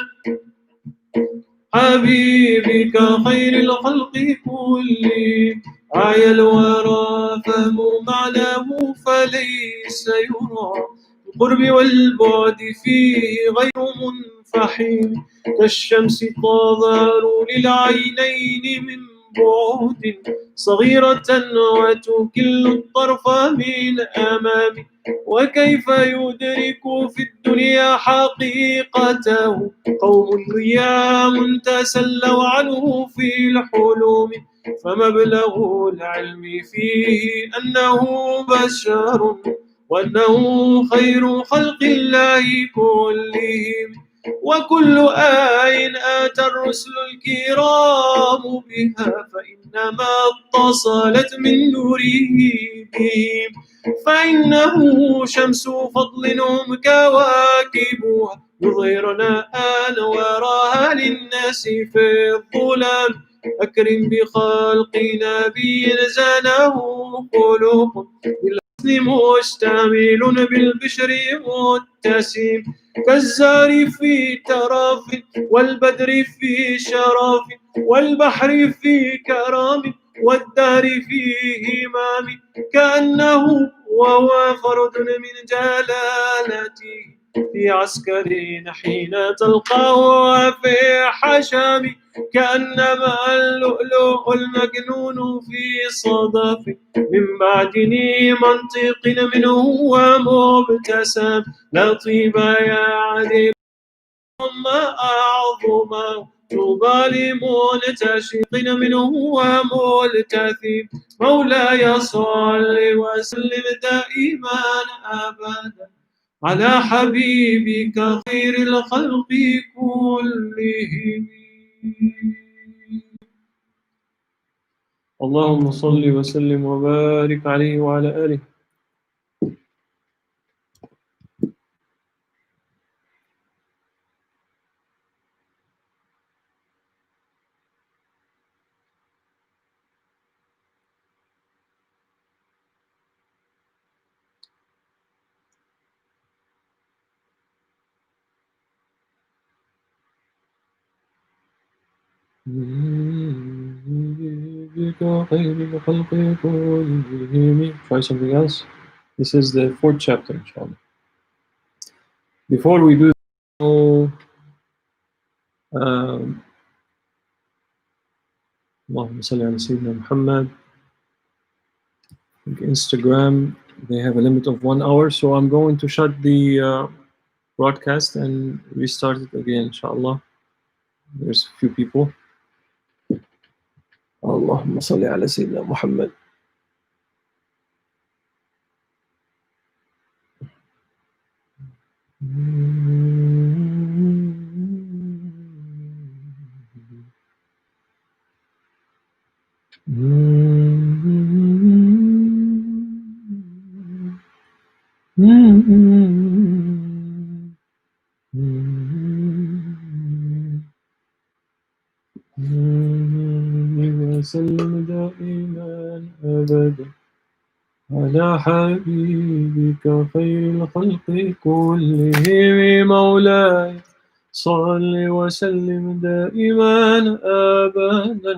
حبيبك خير الخلق كلهم عيا الورى فهم معناه فليس يرى القرب والبعد فيه غير منفحم كالشمس تظهر للعينين من بعد صغيرة وتكل الطرف من أمام وكيف يدرك في الدنيا حقيقته قوم ريام تسلوا عنه في الحلم فمبلغ العلم فيه أنه بشر وأنه خير خلق الله كلهم وكل آي آتى الرسل الكرام بها فإنما اتصلت من نوره بهم فإنه شمس فضل هم كواكبها يظهرنا أنوارها للناس في الظلام أكرم بخلق نبي زانه خلق مشتمل بالبشر متسم كالزار في تراف والبدر في شراف والبحر في كرام والدار في إمام كأنه وهو فرد من جلالته في عسكر حين تلقاه في حشام كأنما اللؤلؤ المكنون في صدف من معدن منطق منه ومبتسم لا طيب يا عدل ما أعظم طوبى لمنتشق منه وملتثم مولاي صل وسلم دائما أبدا على حبيبك خير الخلق كلهم اللهم صل وسلم وبارك عليه وعلى آله. Try something else. This is the fourth chapter, inshallah. Before we do, Allahumma salli ala Sayyidina Muhammad. Instagram, they have a limit of 1 hour, so I'm going to shut the broadcast and restart it again, inshallah. There's a few people. Allahumma salli ala Sayyidina Muhammad. وسلم دائما أبدا على حبيبك خير الخلق كلهم مولاي صل وسلم دائما أبدا.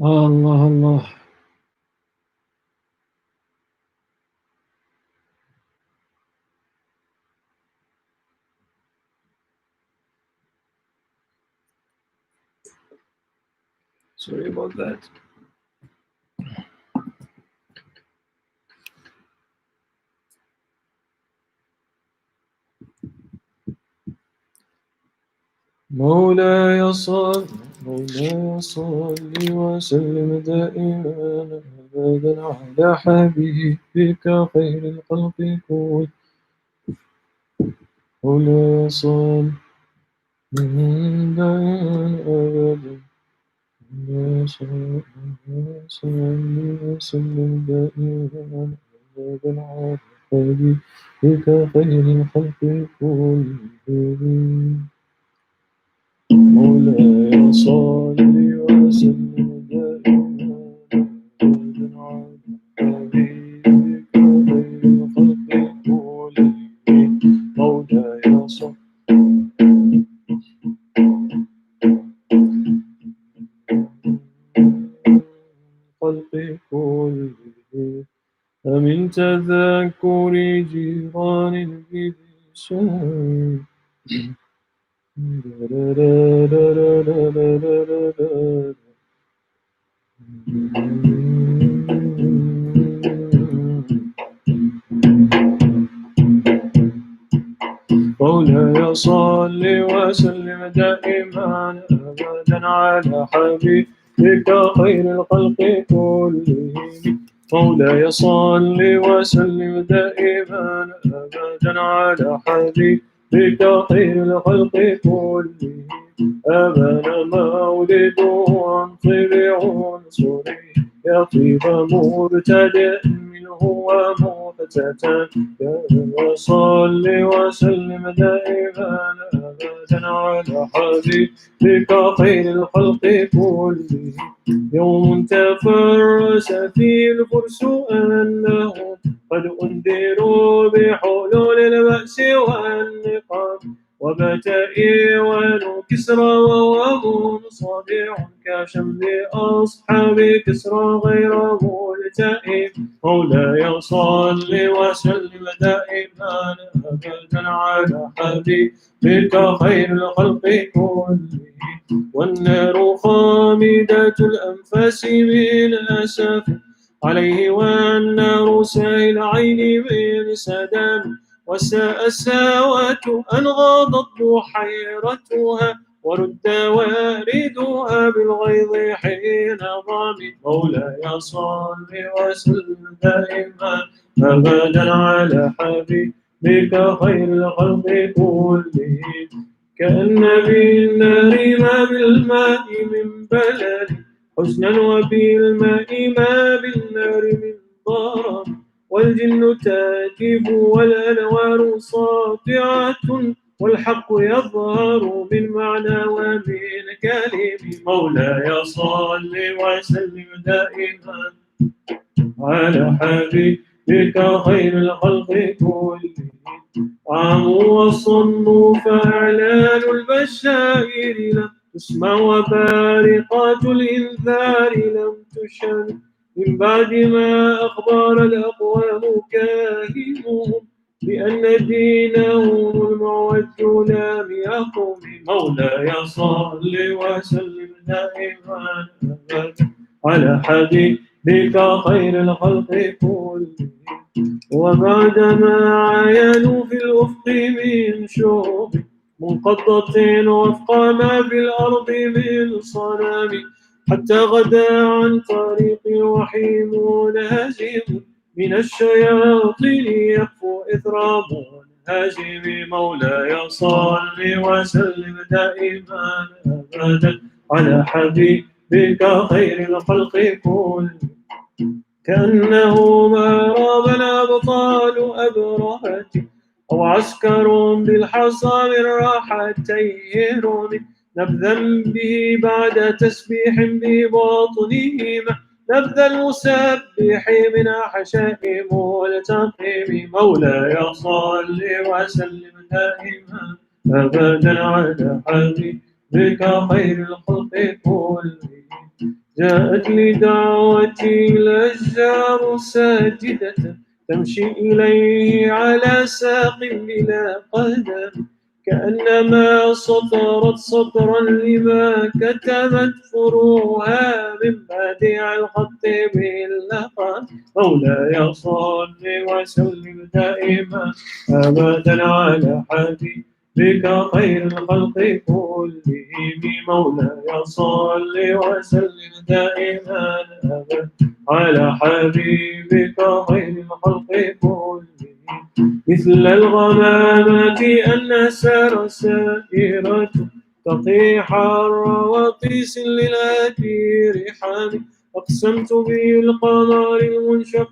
Allah Allah. Sorry about that. مولاي صل وسلم دائما أبدا على حبيبك خير الخلق كل. مولاي صل دائما أبدا وسلم دائما أبدا على حبيبك خير الخلق كلهم. مولاي صل وسلم دائما أبدا على حبيبك خير الخلق كلهم. مولاي صل الخلق كلهم. من تذكر جيران بلسان مولاي صل وسلم دائما أبدا على حبيبك خير الخلق كلهم. مولاي صل وسلم دائما أبدا على حبيبك خير الخلق كلهم. أبانا مولد طلع سري يطيب مبتدئ منه ومختتم. صل وسلم دائما أبدا على حبيبك خير الخلق كلهم. يوم تفرس فيه الفرس أنهم قد أنذروا بحلول البأس والنقام. وبات إيوان كسرى وهو صابع كشمل أصحاب كسرى غير ملتئم مولاي صل وسلم دائما أبدا على حبيبك خير الخلق كلهم والنار خامدة الأنفاس من أسف عليه والنار سائل عين من سدام وساء الساوة أن غاضت بحيرتها ورد واردها بالغيظ حين ضامي مولاي صل وسلم دائما أبدا على حبيبك خير الخلق كلهم كأن بالنار ما بالماء من بلد حزنا وبالماء ما بالنار من ضرر والجن تاكب والأنوار ساطعة والحق يظهر من معنى ومن كلم مولاي صل وسلم دائما على حبيبك خير الخلق كلهم عموا وصنوا فأعلان البشائر لم تسمع وبارقات الإنذار لم تشن من بعد ما أخبر الأقوام كاهنهم بأن دينهم المعوج لم يقم مولاي صل وسلم دائما أبدا على حبيبك خير الخلق كلهم وبعدما عاينوا في الأفق من شوق منقضة وفق ما في الأرض من صنام حتى غدا عن طريق الوحي منهزم من الشياطين يخفو إثر منهزم مولاي صل وسلم دائما أبدا على حبيبك خير الخلق كلهم كأنه ما راب الأبطال أبرهة أو عسكر بالحصى من راحتي رمي نبذا به بعد تسبيح بباطنهما نبذ المسبح من أحشاء ملتقم مولاي صل وسلم دائما أبدا على حبيبك خير الخلق كلهم جاءت لدعوتي الأشجار ساجدة تمشي إليه على ساق بلا قدم كأنما سطرت سطرا لما كتبت فروها من بديع الخط باللقب مولاي صل وسلم دائما أبدا على حبيبك خير الخلق كلهم مولاي صل وسلم دائما أبدا على حبيبك خير الخلق كلهم مثل الغمامة النسر سائرة تطيح الرواطيس للأثير حامي أقسمت بالقمر المنشق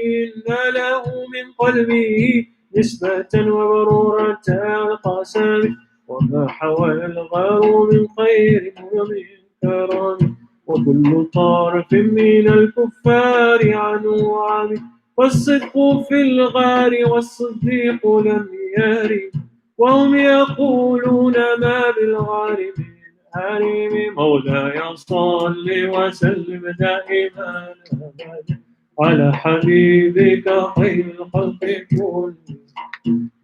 إن له من قلبه نسبة وبرورة القسام وما حوى الغار من خير ومن كرم وكل طرف من الكفار عنه عامي والصدق في الغار والصديق لم يرد وهم يقولون ما بالغار من هرم مولاي صل وسلم دائما أبدا على حبيبك خير الخلق كلهم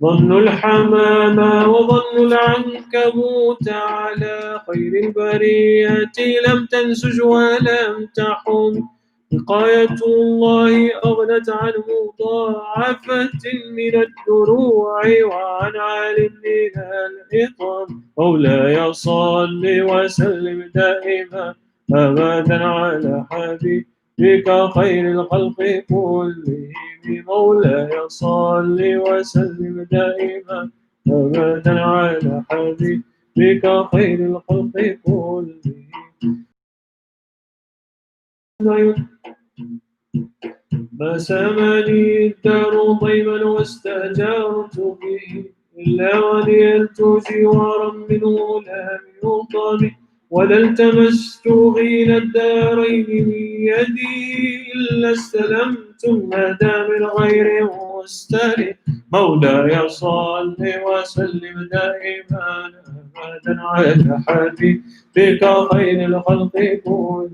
ظن الحمامة وظن العنكبوت على خير البرية لم تنسج ولم تحم وقاية الله أغنت عن مضاعفة من الدروع وعن عالم من الحطام مولاي صل وسلم دائما أبدا على حبيبك خير الخلق كلهم مولاي صل وسلم دائما أبدا على حبيبك خير الخلق كلهم ما سامني الدار ضيما واستأجرت به إلا ونلت جوارا منه لم يطم ولا التمست غنى الدارين من يدي إلا استلمت الندى من غير مستري. مولاي صل وسلم دائما أبدا على حبيبك خير الخلق كلهم.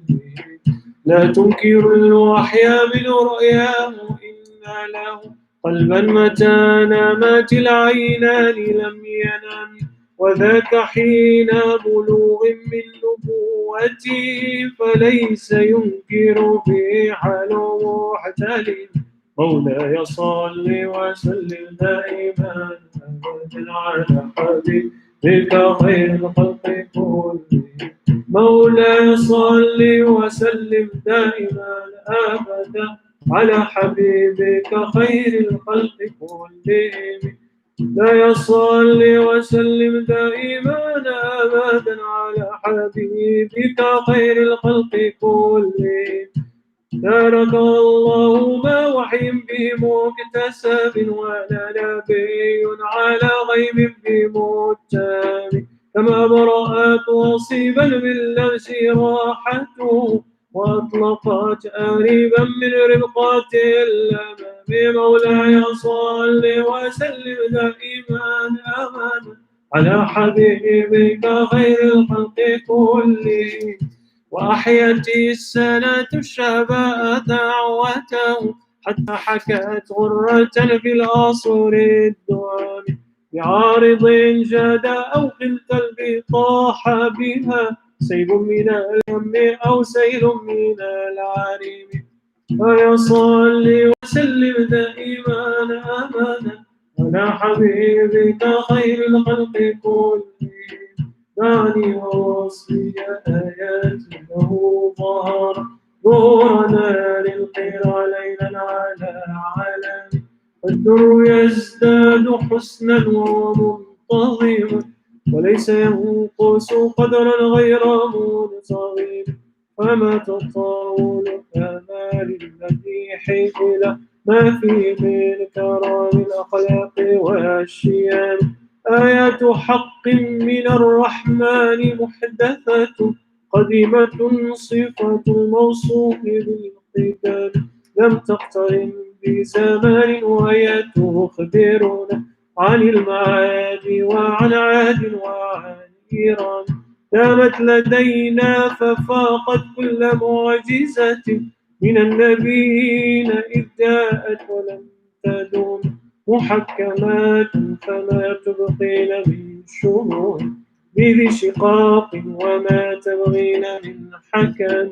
لا تنكر الوحي من رؤياه إن له قلبا متى نامت العينان لم ينام، وذاك حين بلوغ من نبوته فليس ينكر في حال محتل. مولاي صل وسلم دائما أبدا على حبيبك خير الخلق كلهم. مولاي صل وسلم دائما أبدا على حبيبك خير الخلق كلهم. لا يصلي وسلم دائما أبدا على حبيبك خير الخلق كلهم. بارك الله ما وحي بمكتسب ولا نبي على غيب بمتهم، كما برأت وصيبا باللمس راحته وأطلقت أريبا من ربقة الأمام. مولاي صل وسلم دائما أبدا على حبيبك خير الخلق كلهم. وأحيت السنة الشباب دعوته حتى حكت غرة في الأصور الدوام، بعارض جاد أو خلت البطاح بها سيل من الهم أو سيل من العريم. فيصلي وسلم دائما أبدا على حبيبك خير الخلق كلهم. دعني ووصفي آيات له ظهر نورنا للخير ليلا على علم، الدر يزداد حسنا وهو منتظم وليس ينقص قدرا غير منصغم. فما تطاول آمال المديح إلى ما فيه من كرام الأخلاق والشيم. آيات حق من الرحمن محدثة قديمة صفة الموصوف بالقدم لم تقترن بزمان، وهي تخبرنا عن المعاد وعن عاد وعن إيران. دامت لدينا ففاقت كل معجزة من النبيين إذ جاءت ولم تدوم، محكمات فما تبقين من شرور بذي شقاق وما تبغين من حكم.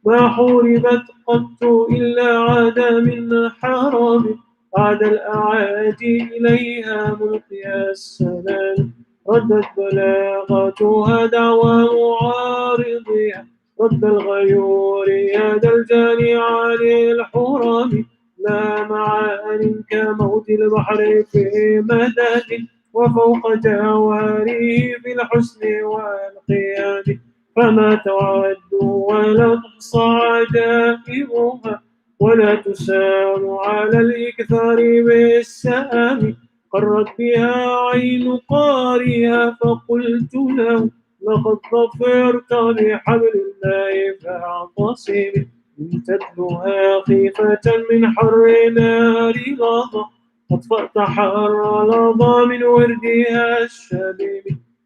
ما حوربت قط إلا عاد من حرم، عاد الأعادي إليها ملقي السلام. ردت بلاغتها دعوى معارضها، رد الغيور يد الجاني عن الحرم. لا معان كموت البحر في مدد وفوق جواره بالحسن والقيام. فما تعد ولا تحصى عجائبها ولا تسام على الإكثار بالسام. قرت بها عين قارئها فقلت له لقد ظفرت بحبل الله فاعتصم. إن تتلوها خيفة من حر نار لظى أطفأت حر لظى من وردها الشبيب.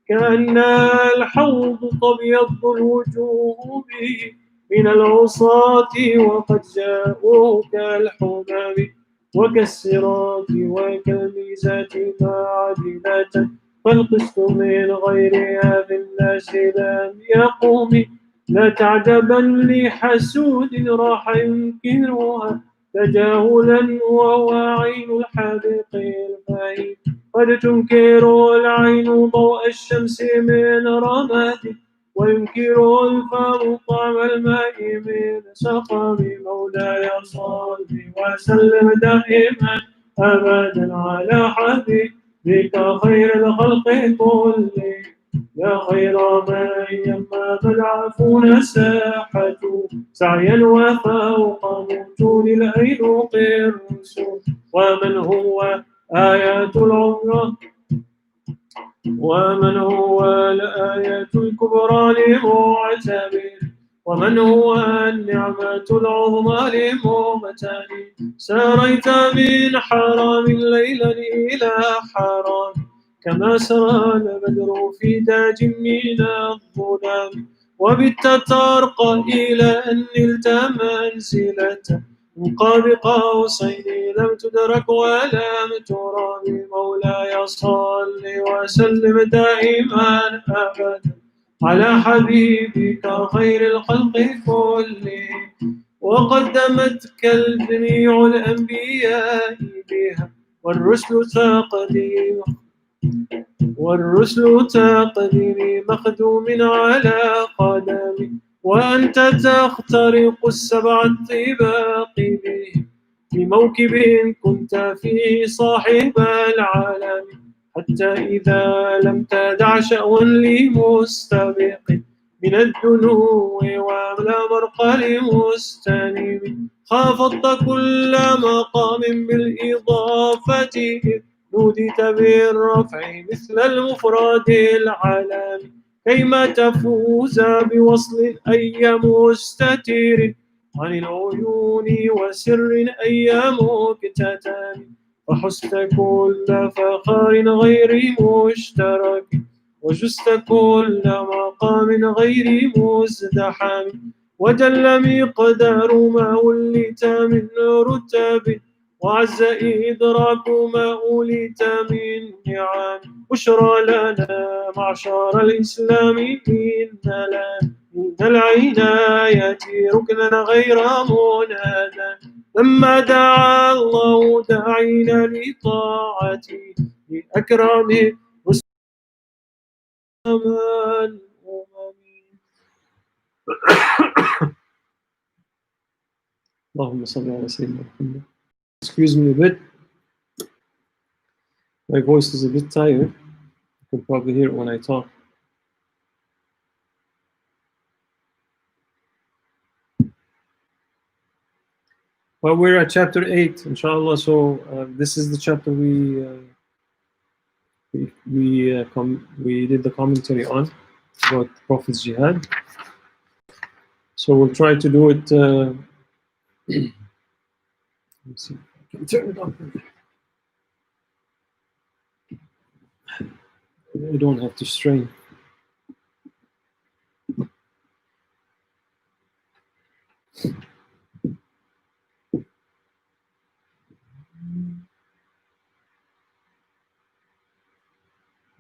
كأن الحوض تبيض الوجوه به من العصاة وقد جاءوا كالحمام، وكالصراط وكالميزات معدلة فالقسط من غيرها في الناس لم يقوم. لا تعجبا لحسود راح ينكرها تجاهلا وهو عين الحديق الفهيم. قد تنكر العين ضوء الشمس من رماد وينكر الفم طعم الماء من سقم. مولاي صل وسلم دائما أبدا على حبيبك خير الخلق كلهم. يا خير من يما العفو ساحته سعيا وفوق متون الأيلوق الرسول. ومن هو آيات العمر ومن هو الآية الكبرى لمعتبر ومن هو النعمة العظمى لمغتان ساريت من حرام ليلا إلى حرام كما سرى البدر في تاج من الظلام وبت ترقى إلى أن نلت منزلة من قاب قوسين لم تدرك ولم ترى مولاي صل وسلم دائما أبدا على حبيبك خير الخلق كلهم وقدمتك الجميع الأنبياء بها والرسل تقديم مخدوم على قدمي وأنت تخترق السبع الطباق به في موكب كنت فيه صاحب العالم حتى إذا لم تدع شأوا لمستبق من الدنو ولا مرق لمستنيم خافضت كل مقام بالإضافة إذ نوديت بالرفع مثل المفرد العالمي كيما تفوز بوصل أي مستتير عن العيون وسر أي مكتتم وحست كل فخار غير مشترك وجزت كل مقام غير مزدحم وجل مقدار ما وليت من رتب وعز إدراك ما أوليت من نعم بشرى لنا معشر الإسلام إن العناية ركنا غير منادى لما دعا الله داعينا لطاعته لأكرم الأمم اللهم صل على سيدنا محمد. Excuse me a bit. My voice is a bit tired. You can probably hear it when I talk. Well, we're at chapter 8, inshallah. So this is the chapter we did the commentary on about the Prophet's jihad. So we'll try to do it. Let's see. I can turn it up. I don't have to strain.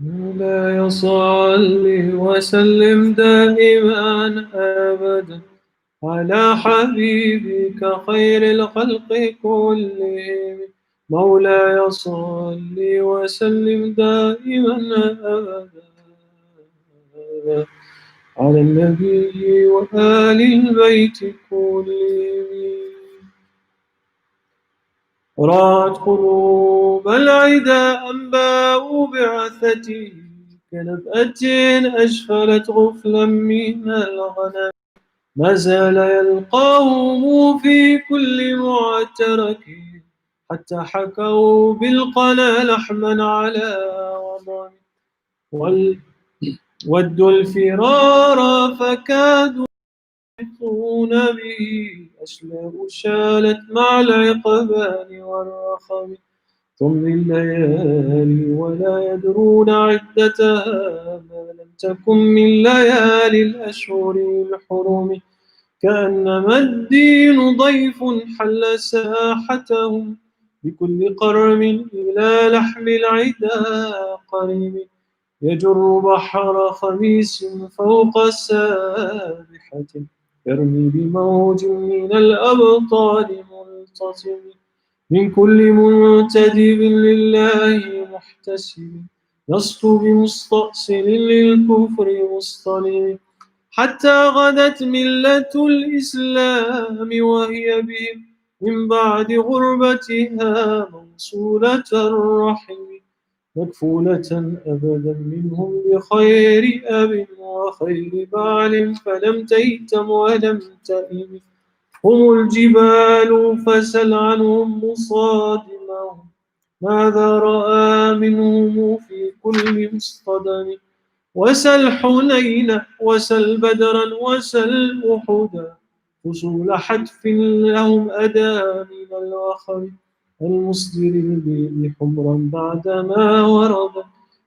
مولاي صل وسلم دائما أبدا على حبيبك خير الخلق كلهم مولاي صل وسلم دائما أبدا على النبي وآل البيت كلهم رأت قلوب العدا أنباء بعثته كنبأة أشفلت غفلا من الغنم ما زال يلقاهم في كل معترك حتى حكوا بالقنا لحما على وضم ودوا الفرار فكادوا يحيطون به أشلاء شالت مع العقبان والرخم ثم الليالي ولا يدرون عدتها ما لم تكن من ليالي الأشهر الحرم كأنما الدين ضيف حل ساحتهم بكل قرم إلى لحم العدا قريب يجر بحر خميس فوق سابحة يرمي بموج من الأبطال ملتصم من كل منتدب لله محتسب يسطو بمستأصل للكفر مصطنم حتى غدت ملة الإسلام وهي بهم من بعد غربتها موصولة الرحم مكفولة أبدا منهم بخير أب وخير بعل فلم تيتم ولم تئم هم الجبال فسل عنهم مصادمهم ماذا رأى منهم في كل مصطدم وسل حنين وسل بدرا وسل أحدا فصول حتف لهم أدى من الوخر المصدر البيض حمرا بعدما ورد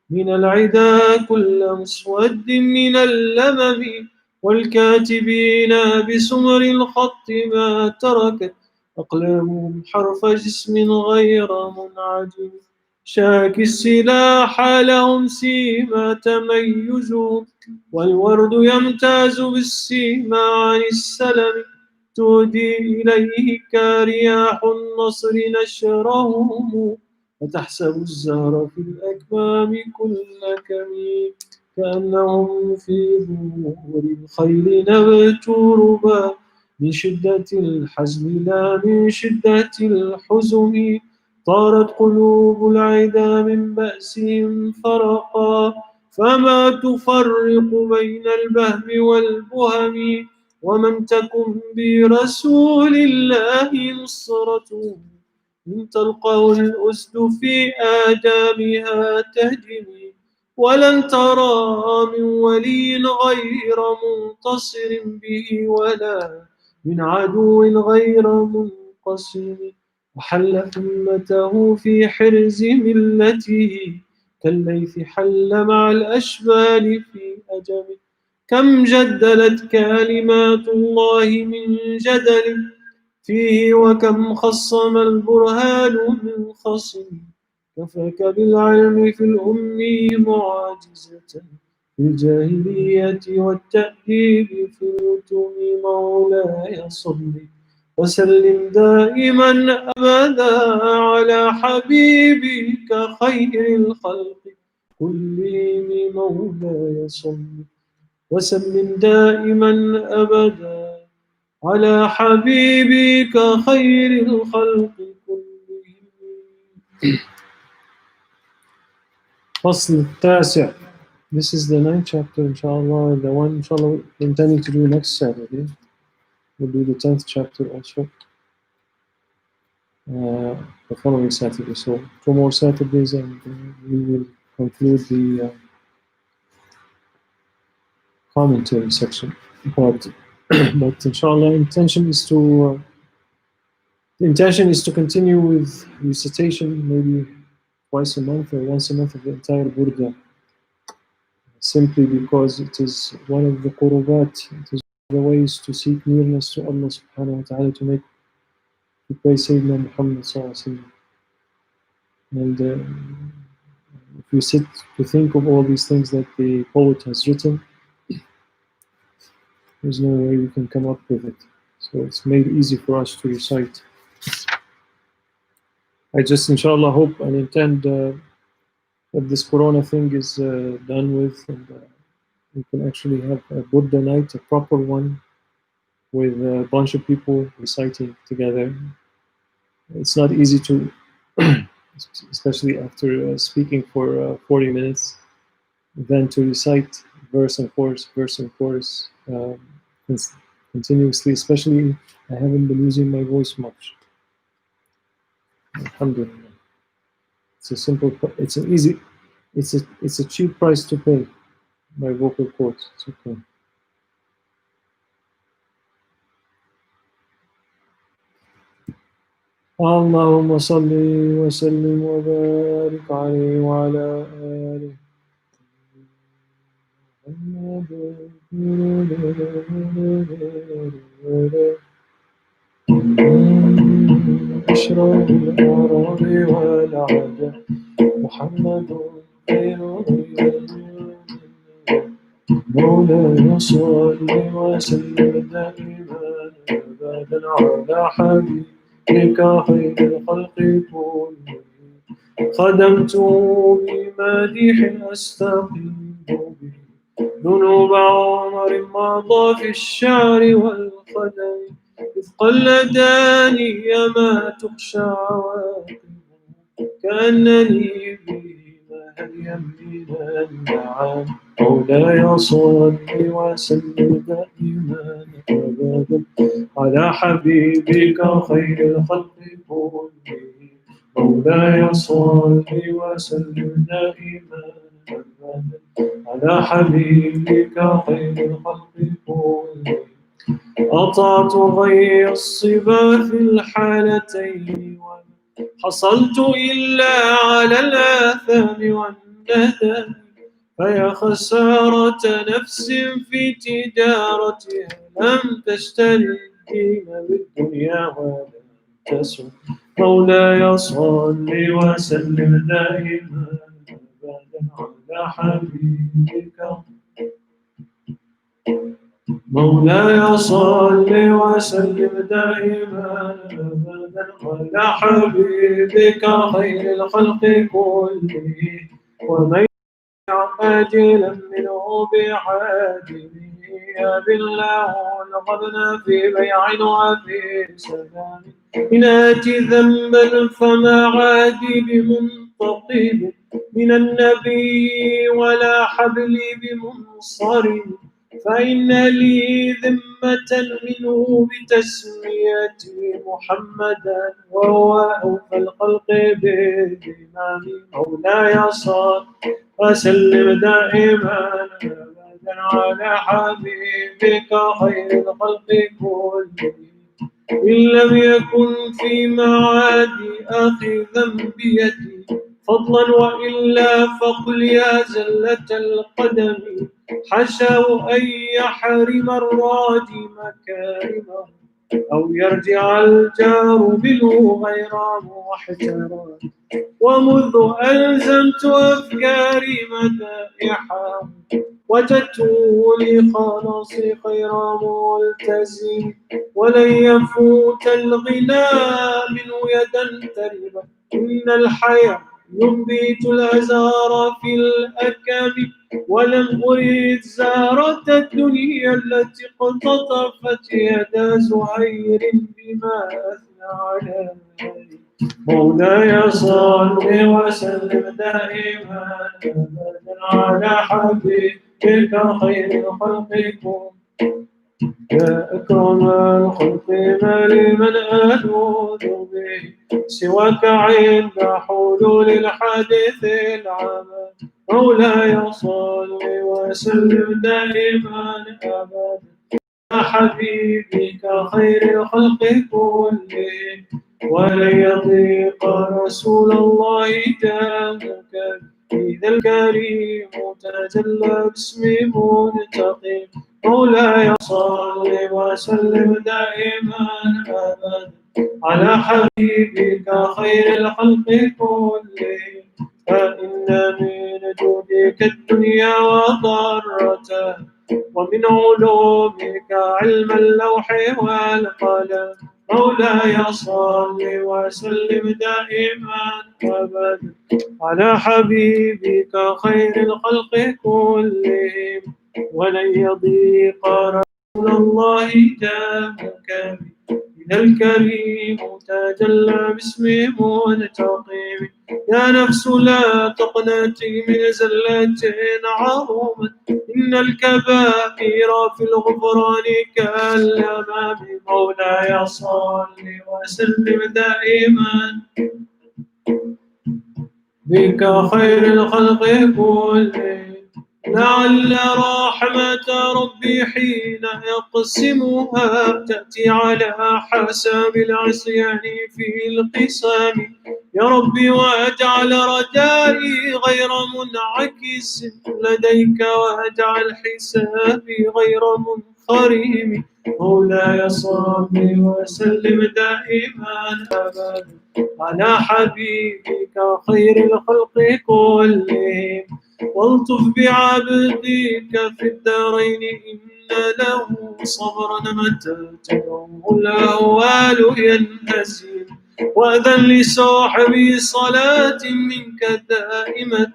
من العدا كل مسود من اللمم والكاتبين بسمر الخط ما تركت أقلامهم حرف جسم غير منعجم شاك السلاح لهم سيما تميز والورد يمتاز بالسيما عن السلم تهدي إليه كرياح النصر نشرهم وتحسب الزهر في الأكمام كل كمين كأنهم في ظهور الخيل نبت ربا من شدة الحزن لا من شدة الحزن طارت قلوب العدا من بأسهم فرقا فما تفرق بين البهم والبهم ومن تكن برسول الله نصرته إن تلقه الأسد في آدامها تهجمي ولن ترى من ولي غير منتصر به ولا من عدو غير منقسم وحل أمته في حرز ملته كالليث حل مع الأشبال في أجم كم جدلت كلمات الله من جدل فيه وكم خصم البرهان من خصم كفاك بالعلم في الأمي معاجزة في الجاهلية والتأديب في اليتم مولاي صل وسلم دائما أبدا على حبيبك خير الخلق كلهم مولاي صل وسلم دائما أبدا على حبيبك خير الخلق كلهم. فصل التاسع. This is the ninth chapter, inshallah. The one, inshallah, we're intending to do next Saturday. We'll do the 10th chapter also. The following Saturday. So 2 more Saturdays and we will conclude the commentary section. But inshallah, the intention is to continue with recitation maybe twice a month or once a month of the entire Burdah, simply because it is one of the qurubat, it is the ways to seek nearness to Allah subhanahu wa ta'ala, to praise Sayyidna Muhammad sallallahu alaihi wasallam. And if you sit to think of all these things that the poet has written, there's no way we can come up with it. So it's made easy for us to recite. I just inshallah hope and intend that this Corona thing is done with, and we can actually have a Buddha night, a proper one, with a bunch of people reciting together. It's not easy to, especially after speaking for 40 minutes, then to recite verse and chorus continuously. Especially, I haven't been using my voice much. Alhamdulillah. It's a cheap price to pay. My vocal cords. It's okay. اللهم صل وسلم وبارك عليه وعلى آله أشرف الأعراب والعجم محمد خير مولاي صل وسلم دائما أبدا على حبيبك خير الخلق كلهم خدمت بمديح أستقيم به ذنوب عمر مضى في الشعر والقدم إذ قلداني ما تخشى عواقبه كأنني به هديا من النعام مولاي صل وسلم دائما أبدا على حبيبك خير الخلق كلهم مولاي صل وسلم دائما على حبيبك خير الخلق كلهم قطعت غي الصبا في الحالتين حصلت إلا على الآثام والندم فيا خسارة نفس في تجارتها لم تشتري الدين بالدنيا ولم تسن مولاي صل وسلم دائما أبدا على حبيبك مولاي صل وسلم دائما أبدا على حبيبك خير الخلق كلهم ومن عاجلا منه بعاجله يا بالله لقدنا في بيع وفي سلام إن آتي ذنبا فما عادي بمنتقب من النبي ولا حبلي بمنصرم فإن لي ذمة منه بتسميتي محمدا وهو أوفى الخلق بالإمام مولاي صل وسلم دائما أبدا على حبيبك خير الخلق كلهم إن لم يكن في معاد أخي ذنبيتي فضلا وإلا فقل يا زلة القدم حشوا أن يحرم الراجي مكارمه أو يرجع الجار منه غير محترم ومذ ألزمت أفكاري مدائحا وجدته لخلاصي خير ملتزم ولن يفوت الغنى منه يدا تربا إن الحياة ينبت الأزهار في الأكام ولم أريد زارة الدنيا التي اقتطفت يد زهير بما أثنى عليه مولاي صل وسلم دائما أبدا على حبيبك خير الخلق يا أكرم الخلق ما لمن ألوذ به سواك عند حلول الحادث العمى مولاي صل وسلم دائما أبدا على حبيبك خير الخلق كلهم ولن يضيق رسول الله جامك إذا الكريم تجلى باسم منتقم مولاي صل وسلم دائما أبدا على حبيبك خير الخلق كلهم فإن من جودك الدنيا وضرتها ومن علومك علم اللوح والقلم مولاي صل وسلم دائما أبدا على حبيبك خير الخلق كلهم ولن يضيق رسول الله جامك إذا الكريم تجلى باسم منتقم يا نفس لا تقنطي من زلة عظمت إن الكبائر في الغفران كالأمام مولاي صل وسلم دائما بك خير الخلق كلهم لعل رحمة ربي حين يقسمها تأتي على حساب العصيان في القسام يا ربي واجعل رجائي غير منعكس لديك واجعل حسابي غير منخرم مولاي صل وسلم دائما أبدا على حبيبك خير الخلق كلهم والطف بعبدك في الدارين إن له صبرا متى تدعوه الأهوال ينهزم وأذن لصاحبي صلاة منك دائمة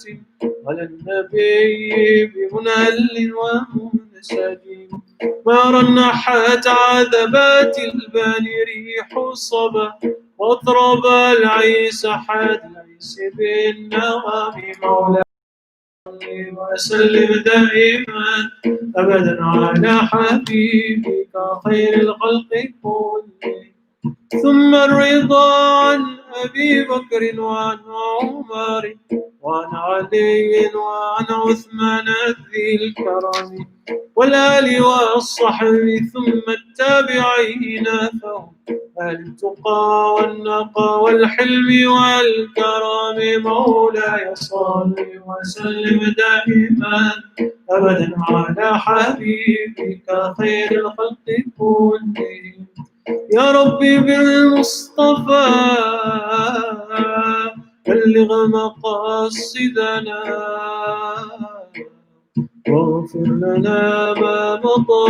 على النبي بمنهل ومنسجم ما رنحت عذبات البال ريح الصبا واضرب العيس حاد العيس بالنغم مولاي وسلم دائما أبدا على حبيبك خير الخلق كلهم ثم الرضا عن أبي بكر وعن عمر وعن علي وعن عثمان ذي الكرم والآل والصحب ثم التابعين فهم أهل التقى والنقى والحلم والكرم مولاي صل وسلم دائما أبدا على حبيبك خير الخلق كلهم يا ربي بالمصطفى بلغ مقاصدنا واغفر لنا ما مضى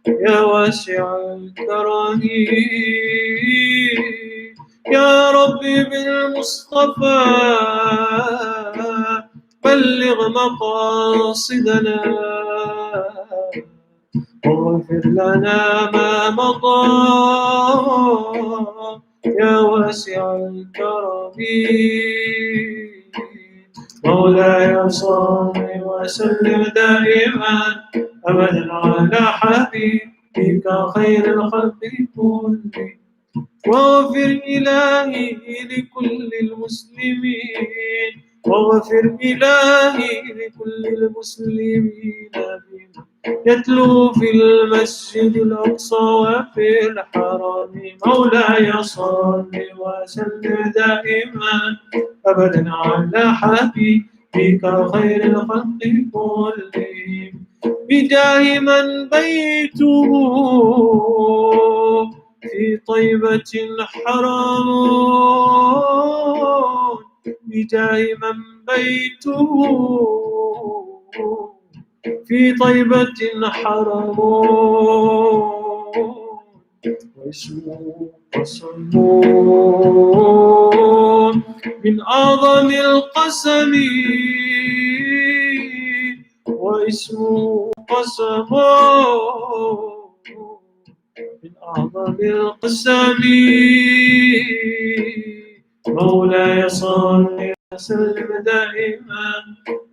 يا واسع الكرم يا ربي بالمصطفى بلغ مقاصدنا واغفر لنا ما مضى يا واسع الكرم مولاي صل وسلم دائما أبدا على حبيبك خير الخلق كلهم واغفر إلهي لكل المسلمين واغفر إلهي لكل المسلمين يتلو في المسجد الأقصى وفي الحرم مولاي صل وسلم دائما أبدا على حبيبك خير الخلق كلهم بجاه من بيته في طيبة حرام بجاه من بيته في طيبة حرام واسمه قسم من أعظم القسم واسمه قسم من أعظم القسم مولاي صل وسلم دائما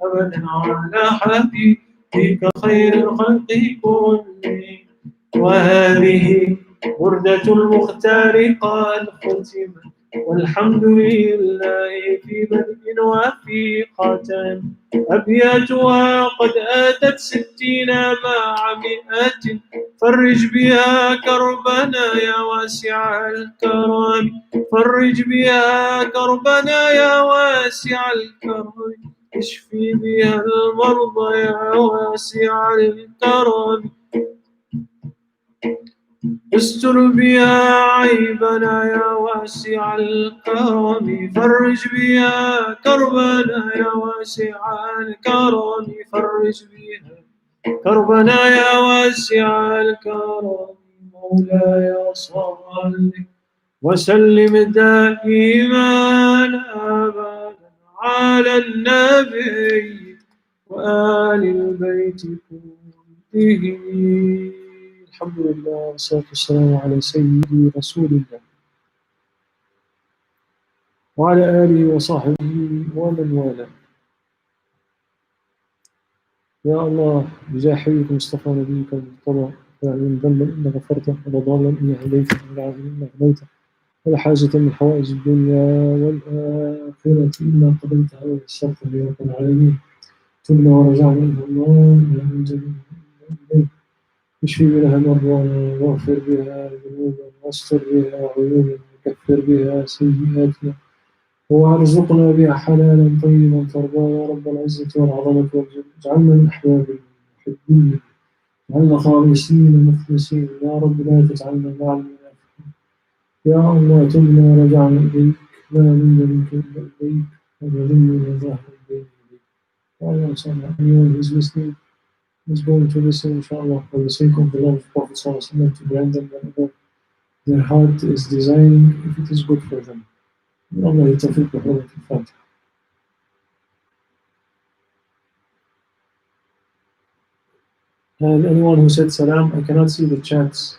أبدا على حبيبك خير الخلق كلهم وهذه بردة المختار قد ختمت والحمد لله في بدء وفي ختم أبياتها قد آتت 60 مع 100 فرج بها كربنا يا واسع الكرم فرج بها كربنا يا واسع الكرم اشفي بها المرضى يا واسع الكرم استر بها عيبنا يا واسع الكرم فرج بها كربنا يا واسع الكرم فرج بها كربنا يا واسع الكرم مولاي صل وسلم دائما أبدا على النبي وآل البيت كلهم الحمد لله والصلاة والسلام على سيدي رسول الله وعلى آله وصحبه ومن والاه. يا الله بجاه حبيبك مصطفى نبيك المرتضى فاعلم ذنبا إنك غفرته وضالا إني هديته ولا عزيزا إنك هديته ولا حاجة من حوائج الدنيا والآخرة إلا قضيتها ويسرت يا رب العالمين تبنا ورجعنا إلى الله من جميع اشفي بها مرضانا واغفر بها ذنوبنا واستر بها عيوبنا وكفر بها سيئاتنا وارزقنا بها حلالا طيبا ترضى يا رب العزة والعظمة والجلال اجعلنا من أحباب المحبين اجعلنا خالصين مخلصين يا رب لا تجعلنا مع المنافقين يا الله تبنا ورجعنا إليك لا منا منك إلا إليك ولا منا ظاهر بين يديك يا الله صل على anyone who is listening is going to listen, inshallah, for the sake of the love of Prophet ﷺ to grant them whatever their heart is desiring, if it is good for them. Allah يتوفيق بحرمة الفاتحة. And anyone who said salam, I cannot see the chats.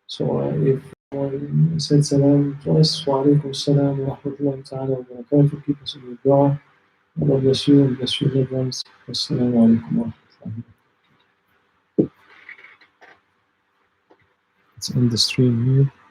So if anyone said salam to us, wa alaikum assalam wa rahmatullahi ta'ala wa barakatuh, keep us in your dua. Allah bless you and bless your loved ones. Assalamu alaikum wa rahmatullahi. Let's end the stream here.